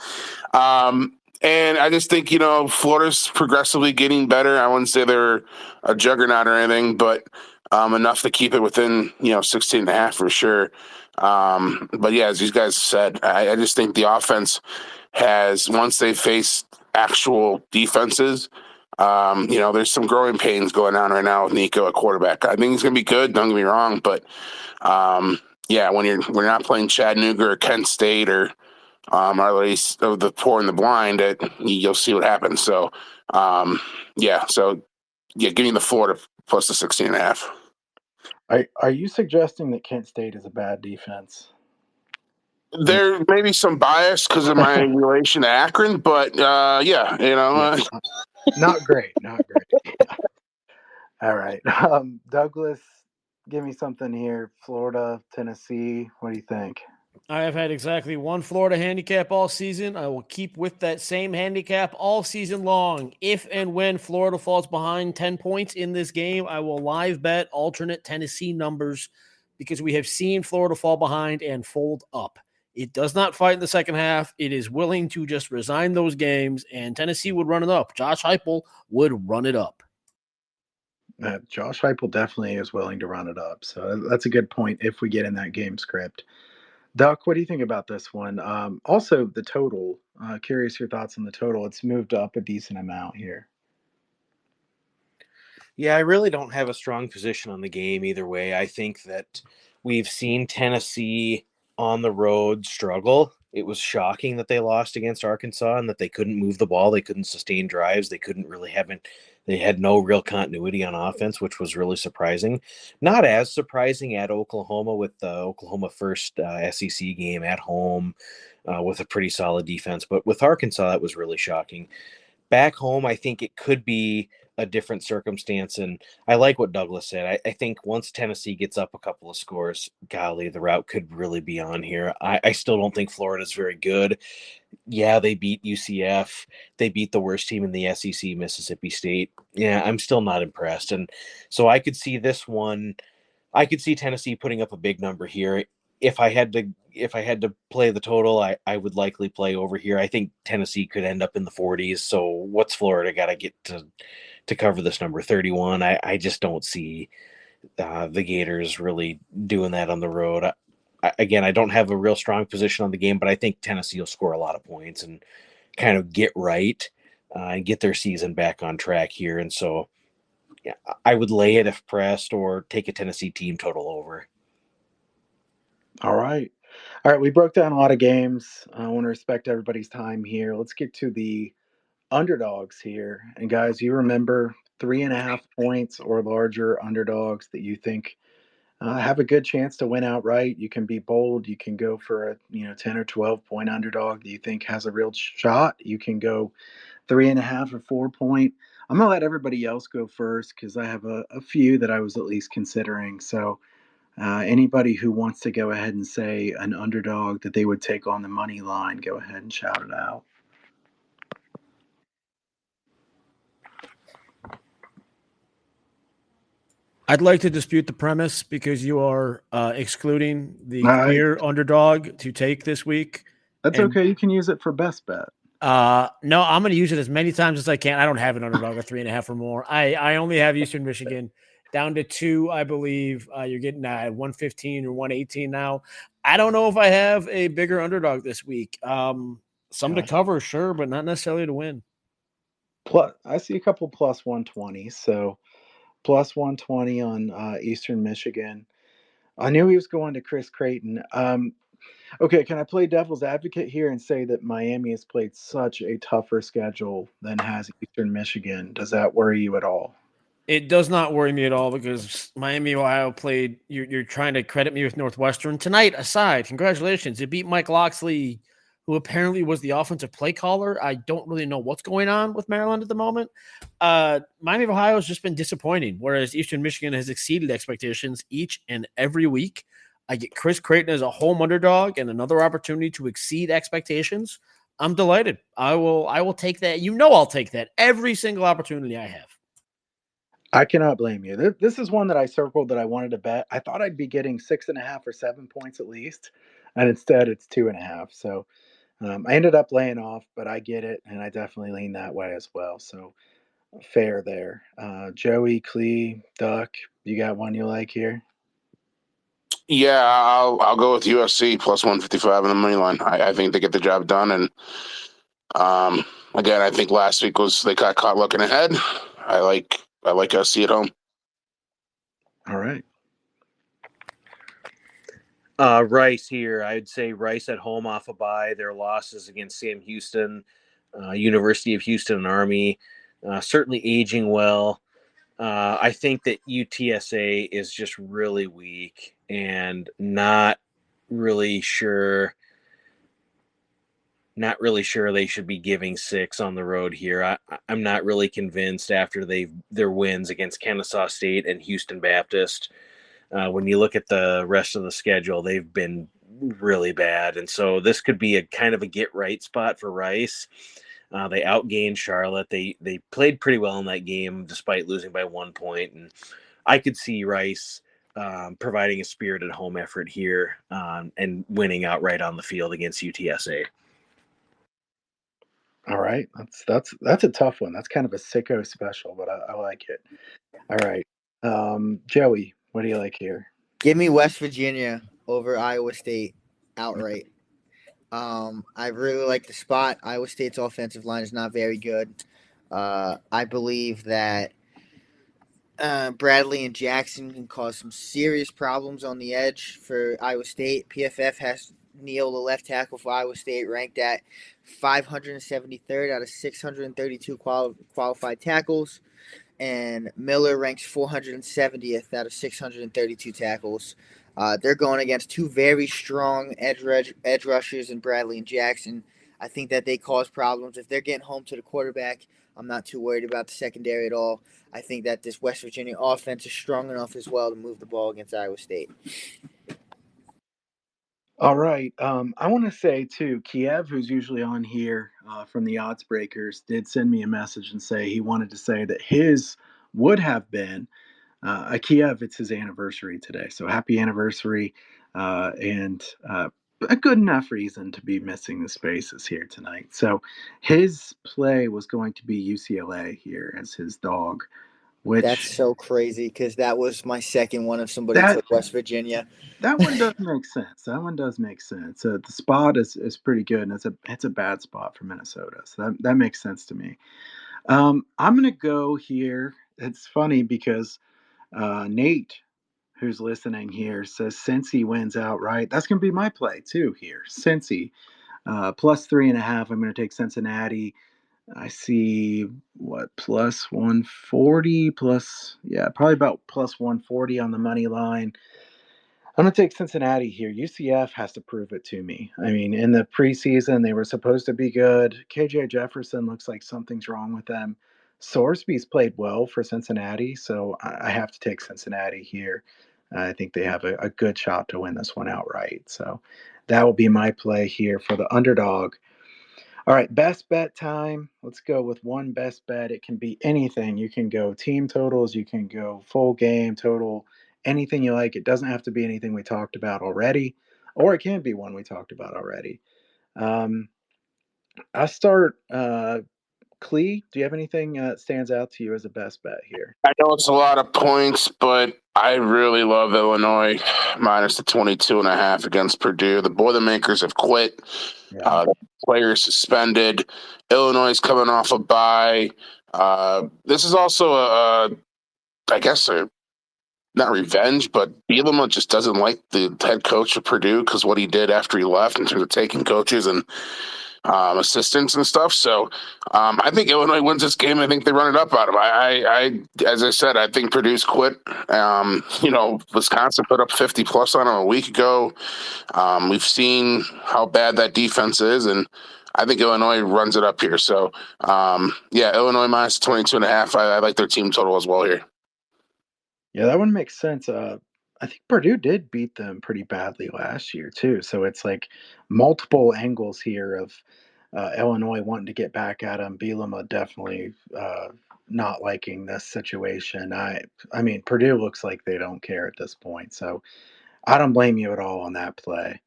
And I just think, Florida's progressively getting better. I wouldn't say they're a juggernaut or anything, but enough to keep it within, 16 and a half for sure. But yeah, as these guys said, I just think the offense has, once they face actual defenses, there's some growing pains going on right now with Nico at quarterback. I think he's going to be good. Don't get me wrong, but yeah, when you're not playing Chattanooga or Kent State or at least of the poor and the blind, you'll see what happens. So, give me the Florida plus the 16 and a half. Are you suggesting that Kent State is a bad defense? There may be some bias because of my relation to Akron, but Yeah, not great, not great. All right, Douglas, give me something here. Florida, Tennessee. What do you think? I have had exactly one Florida handicap all season. I will keep with that same handicap all season long. If and when Florida falls behind 10 points in this game, I will live bet alternate Tennessee numbers because we have seen Florida fall behind and fold up. It does not fight in the second half. It is willing to just resign those games, and Tennessee would run it up. Josh Heupel would run it up. Josh Heupel definitely is willing to run it up. So that's a good point if we get in that game script. Duck, what do you think about this one? Also, the total. Curious your thoughts on the total. It's moved up a decent amount here. Yeah, I really don't have a strong position on the game either way. I think that we've seen Tennessee on the road struggle. It was shocking that they lost against Arkansas and that they couldn't move the ball. They couldn't sustain drives. They couldn't really they had no real continuity on offense, which was really surprising. Not as surprising at Oklahoma with the Oklahoma first SEC game at home with a pretty solid defense. But with Arkansas, that was really shocking. Back home, I think it could be a different circumstance. And I like what Douglas said. I think once Tennessee gets up a couple of scores, golly, the route could really be on here. I still don't think Florida's very good. Yeah, they beat UCF. They beat the worst team in the SEC, Mississippi State. Yeah, I'm still not impressed. And so I could see this one. I could see Tennessee putting up a big number here. If I had to play the total, I would likely play over here. I think Tennessee could end up in the 40s. So what's Florida got to get to cover this number 31? I just don't see the Gators really doing that on the road. Again, I don't have a real strong position on the game, but I think Tennessee will score a lot of points and kind of get right and get their season back on track here. And so yeah, I would lay it if pressed or take a Tennessee team total over. All right. We broke down a lot of games. I want to respect everybody's time here. Let's get to the underdogs here. And guys, you remember 3.5 points or larger underdogs that you think have a good chance to win outright. You can be bold. You can go for a 10 or 12 point underdog that you think has a real shot. You can go 3.5 or 4 point. I'm gonna let everybody else go first because I have a few that I was at least considering. So anybody who wants to go ahead and say an underdog that they would take on the money line, go ahead and shout it out. I'd like to dispute the premise because you are excluding the clear underdog to take this week. That's okay. You can use it for best bet. No, I'm going to use it as many times as I can. I don't have an underdog of 3.5 or more. I only have Eastern Michigan down to 2, I believe. You're getting at 115 or 118 now. I don't know if I have a bigger underdog this week. Some to cover, sure, but not necessarily to win. Plus, I see a couple plus 120. So plus 120 on Eastern Michigan. I knew he was going to Chris Creighton. Okay, can I play devil's advocate here and say that Miami has played such a tougher schedule than has Eastern Michigan? Does that worry you at all? It does not worry me at all because Miami, Ohio played. You're trying to credit me with Northwestern tonight. Aside, congratulations, it beat Mike Locksley, who apparently was the offensive play caller. I don't really know what's going on with Maryland at the moment. Miami of Ohio has just been disappointing, whereas Eastern Michigan has exceeded expectations each and every week. I get Chris Creighton as a home underdog and another opportunity to exceed expectations. I'm delighted. I will take that. I'll take that every single opportunity I have. I cannot blame you. This is one that I circled that I wanted to bet. I thought I'd be getting 6.5 or 7 points at least, and instead it's 2.5. So I ended up laying off, but I get it, and I definitely lean that way as well. So fair there. Joey, Clee, Duck, you got one you like here? Yeah, I'll go with USC plus 155 on the money line. I think they get the job done, and again, I think last week they got caught looking ahead. I like USC at home. All right. Rice here. I'd say Rice at home off a bye. Their losses against Sam Houston, University of Houston and Army, certainly aging well. I think that UTSA is just really weak and not really sure they should be giving 6 on the road here. I'm not really convinced after their wins against Kennesaw State and Houston Baptist. When you look at the rest of the schedule, they've been really bad. And so this could be a kind of a get right spot for Rice. They outgained Charlotte. They played pretty well in that game despite losing by 1 point. And I could see Rice providing a spirited home effort here and winning outright on the field against UTSA. All right. That's a tough one. That's kind of a sicko special, but I like it. All right. Joey, what do you like here? Give me West Virginia over Iowa State outright. I really like the spot. Iowa State's offensive line is not very good. I believe that Bradley and Jackson can cause some serious problems on the edge for Iowa State. PFF has Neal, the left tackle for Iowa State, ranked at 573rd out of 632 qualified tackles. And Miller ranks 470th out of 632 tackles. They're going against 2 very strong edge rushers in Bradley and Jackson. I think that they cause problems. If they're getting home to the quarterback, I'm not too worried about the secondary at all. I think that this West Virginia offense is strong enough as well to move the ball against Iowa State. All right. I want to say too, Kiev, who's usually on here from the Odds Breakers, did send me a message and say he wanted to say that his would have been Kiev. It's his anniversary today, so happy anniversary, and a good enough reason to be missing the spaces here tonight. So his play was going to be UCLA here as his dog, That's which so crazy because that was my second one if somebody that took West Virginia. that one does make sense. That one does make sense. The spot is pretty good, and it's a bad spot for Minnesota. So that makes sense to me. I'm gonna go here. It's funny because Nate, who's listening here, says Cincy wins outright. That's gonna be my play too here. Cincy plus 3.5. I'm gonna take Cincinnati. I see what plus 140 plus, yeah, probably about plus 140 on the money line. I'm going to take Cincinnati here. UCF has to prove it to me. I mean, in the preseason, they were supposed to be good. KJ Jefferson looks like something's wrong with them. Sorsby's played well for Cincinnati, so I have to take Cincinnati here. I think they have a good shot to win this one outright. So that will be my play here for the underdog. All right, best bet time. Let's go with one best bet. It can be anything. You can go team totals, you can go full game total, anything you like. It doesn't have to be anything we talked about already, or it can be one we talked about already. Um, I start. Clee, do you have anything that stands out to you as a best bet here? I know it's a lot of points, but I really love Illinois minus the 22.5 against Purdue. The Boilermakers have quit. Yeah. Players suspended. Illinois is coming off a bye. This is also I guess, not revenge, but Bielema just doesn't like the head coach of Purdue because what he did after he left in terms of taking coaches and assistants and stuff. So I think Illinois wins this game. I think they run it up out of them. As I said, I think Purdue's quit. Wisconsin put up 50 plus on them a week ago. We've seen how bad that defense is, and I think Illinois runs it up here. So Illinois minus 22.5. I like their team total as well here. Yeah, that one makes sense. I think Purdue did beat them pretty badly last year too. So it's like multiple angles here of Illinois wanting to get back at them. Bielema definitely not liking this situation. I mean, Purdue looks like they don't care at this point. So I don't blame you at all on that play.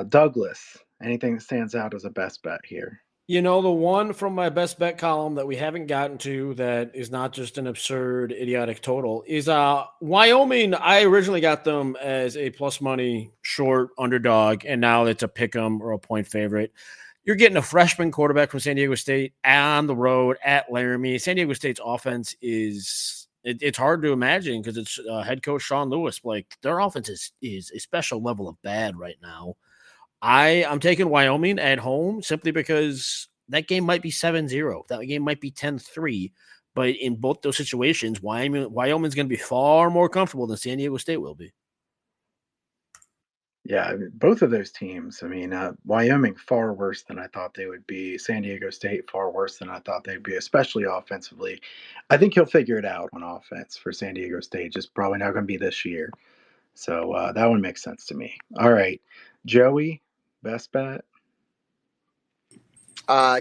Douglas, anything that stands out as a best bet here? You know, the one from my best bet column that we haven't gotten to that is not just an absurd, idiotic total is Wyoming. I originally got them as a plus money short underdog, and now it's a pick 'em or a point favorite. You're getting a freshman quarterback from San Diego State on the road at Laramie. San Diego State's offense it's hard to imagine because it's head coach Sean Lewis. Like, their offense is a special level of bad right now. I'm taking Wyoming at home simply because that game might be 7-0. That game might be 10-3. But in both those situations, Wyoming's going to be far more comfortable than San Diego State will be. Yeah, I mean, both of those teams. I mean, Wyoming far worse than I thought they would be. San Diego State far worse than I thought they'd be, especially offensively. I think he'll figure it out on offense for San Diego State. Just probably not going to be this year. So that one makes sense to me. All right, Joey, best bet.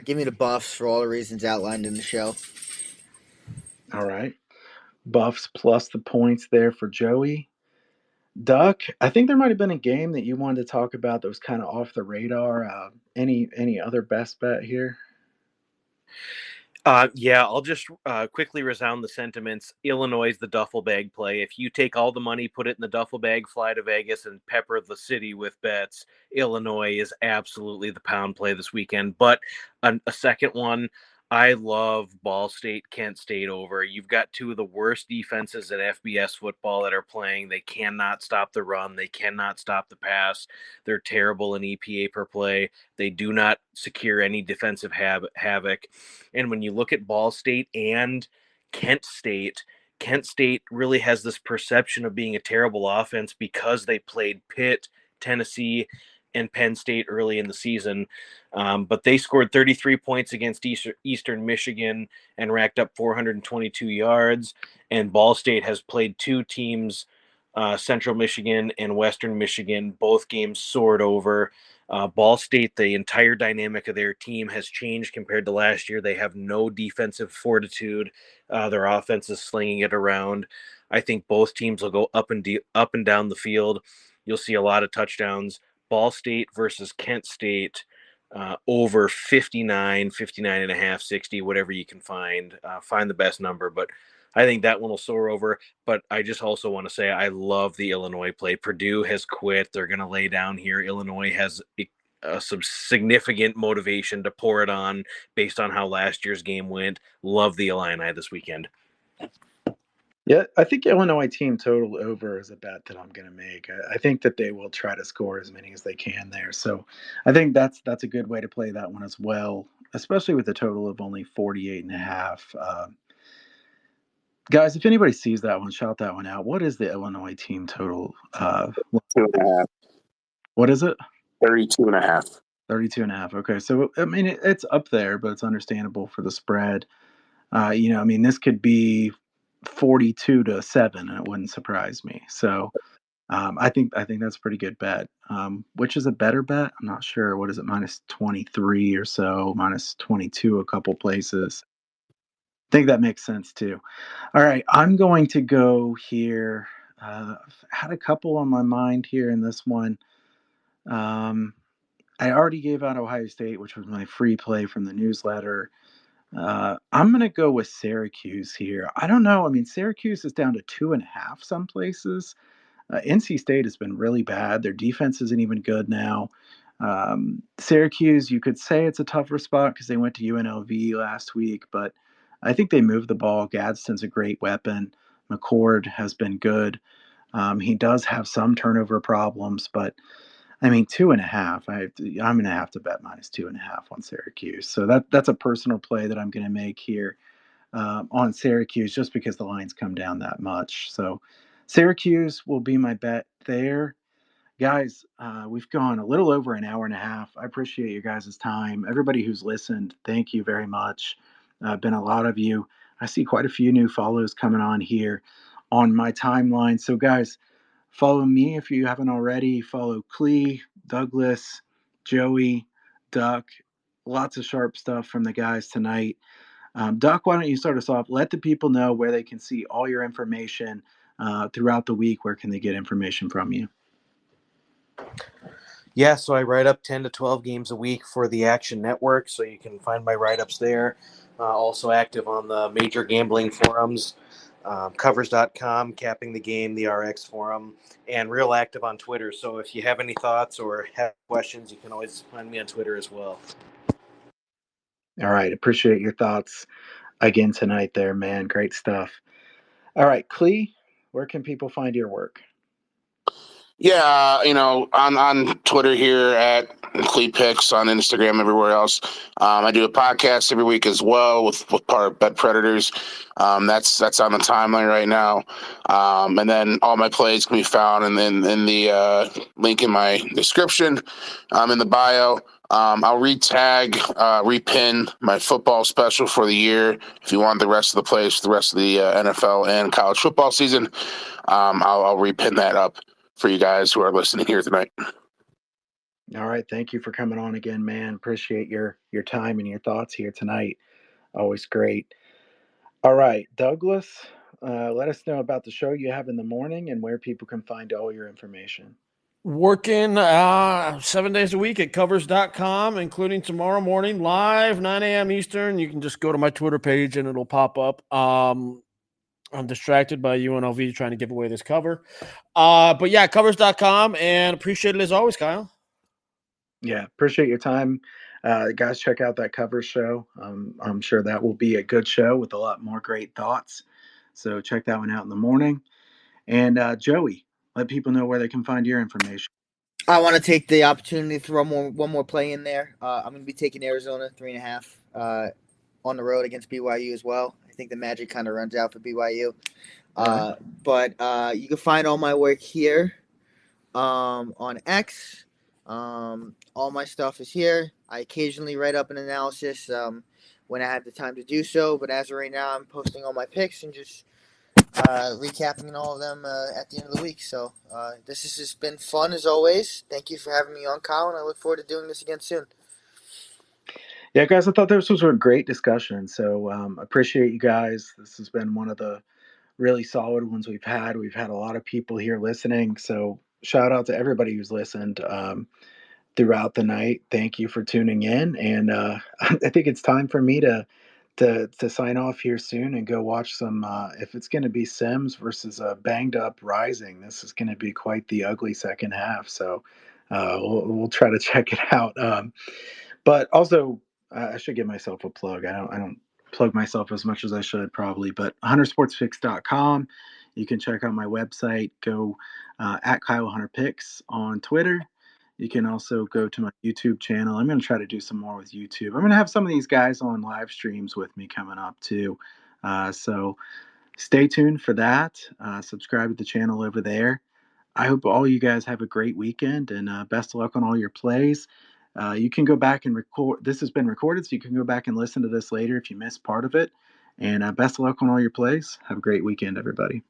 Give me the Buffs for all the reasons outlined in the show. All right, Buffs plus the points there for Joey. Duck, I think there might have been a game that you wanted to talk about that was kind of off the radar. Any other best bet here? I'll just quickly resound the sentiments. Illinois is the duffel bag play. If you take all the money, put it in the duffel bag, fly to Vegas, and pepper the city with bets, Illinois is absolutely the pound play this weekend. But a second one, I love Ball State, Kent State over. You've got two of the worst defenses in FBS football that are playing. They cannot stop the run. They cannot stop the pass. They're terrible in EPA per play. They do not secure any defensive havoc. And when you look at Ball State and Kent State really has this perception of being a terrible offense because they played Pitt, Tennessee, and Penn State early in the season. But they scored 33 points against Eastern Michigan and racked up 422 yards. And Ball State has played two teams, Central Michigan and Western Michigan. Both games soared over. Ball State, the entire dynamic of their team has changed compared to last year. They have no defensive fortitude. Their offense is slinging it around. I think both teams will go up and down the field. You'll see a lot of touchdowns. Ball State versus Kent State, over 59 and a half, 60, whatever you can find. Find the best number, but I think that one will soar over. But I just also want to say I love the Illinois play. Purdue has quit. They're going to lay down here. Illinois has some significant motivation to pour it on based on how last year's game went. Love the Illini this weekend. Yeah, I think Illinois team total over is a bet that I'm going to make. I think that they will try to score as many as they can there. So I think that's a good way to play that one as well, especially with a total of only 48 and a half. Guys, if anybody sees that one, shout that one out. What is the Illinois team total? 2.5. What is it? 32.5. 32.5. Okay. So, I mean, it's up there, but it's understandable for the spread. This could be 42-7, and it wouldn't surprise me. So, I think that's a pretty good bet. Which is a better bet? I'm not sure. What is it? -23 or so, -22 a couple places. I think that makes sense too. All right, I'm going to go here. I've had a couple on my mind here in this one. I already gave out Ohio State, which was my free play from the newsletter. I'm going to go with Syracuse here. I don't know. I mean, Syracuse is down to 2.5 some places. NC State has been really bad. Their defense isn't even good now. Syracuse, you could say it's a tougher spot because they went to UNLV last week, but I think they moved the ball. Gadsden's a great weapon. McCord has been good. He does have some turnover problems, but I mean, 2.5. I'm going to have to bet -2.5 on Syracuse. So that's a personal play that I'm going to make here on Syracuse, just because the lines come down that much. So Syracuse will be my bet there. Guys, we've gone a little over an hour and a half. I appreciate you guys' time. Everybody who's listened, thank you very much. Been a lot of you. I see quite a few new follows coming on here on my timeline. So, guys, follow me if you haven't already. Follow Clee, Douglas, Joey, Duck. Lots of sharp stuff from the guys tonight. Duck, why don't you start us off? Let the people know where they can see all your information throughout the week. Where can they get information from you? Yeah, so I write up 10 to 12 games a week for the Action Network, so you can find my write-ups there. Also active on the major gambling forums, covers.com, Capping the Game, the RX forum, and real active on Twitter. So if you have any thoughts or have questions, you can always find me on Twitter as well. All right. Appreciate your thoughts again tonight there, man. Great stuff. All right, Clee, where can people find your work? Yeah, on Twitter here at CleePicks, on Instagram, everywhere else. I do a podcast every week as well with part of Bet Predators. That's on the timeline right now. And then all my plays can be found in the link in my description, in the bio. I'll repin my football special for the year. If you want the rest of the plays for the rest of the NFL and college football season, I'll repin that up for you guys who are listening here tonight. All right. Thank you for coming on again, man. Appreciate your time and your thoughts here tonight. Always great. All right, Douglas, let us know about the show you have in the morning and where people can find all your information. Working 7 days a week at covers.com, including tomorrow morning, live, 9 a.m. Eastern. You can just go to my Twitter page and it'll pop up. I'm distracted by UNLV trying to give away this cover. But yeah, covers.com, and appreciate it as always, Kyle. Yeah, appreciate your time. Guys, check out that cover show. I'm sure that will be a good show with a lot more great thoughts. So check that one out in the morning. And Joey, let people know where they can find your information. I want to take the opportunity to throw one more play in there. I'm going to be taking Arizona 3.5 on the road against BYU as well. I think the magic kind of runs out for BYU. But you can find all my work here on X, All my stuff is here. I occasionally write up an analysis when I have the time to do so, but as of right now, I'm posting all my picks and just recapping all of them at the end of the week. So this has just been fun as always. Thank you for having me on, Kyle, and I look forward to doing this again soon. Yeah, guys, I thought this was a great discussion. So appreciate you guys. This has been one of the really solid ones we've had. We've had a lot of people here listening. So shout out to everybody who's listened throughout the night. Thank you for tuning in. And I think it's time for me to sign off here soon and go watch some. If it's going to be Sims versus Banged Up Rising, this is going to be quite the ugly second half. So we'll try to check it out. But also, I should give myself a plug. I don't plug myself as much as I should probably, but huntersportsfix.com. You can check out my website. Go at Kyle Hunter Picks on Twitter. You can also go to my YouTube channel. I'm going to try to do some more with YouTube. I'm going to have some of these guys on live streams with me coming up too. So stay tuned for that. Subscribe to the channel over there. I hope all you guys have a great weekend and best of luck on all your plays. You can go back and record. This has been recorded, so you can go back and listen to this later if you missed part of it. And best of luck on all your plays. Have a great weekend, everybody.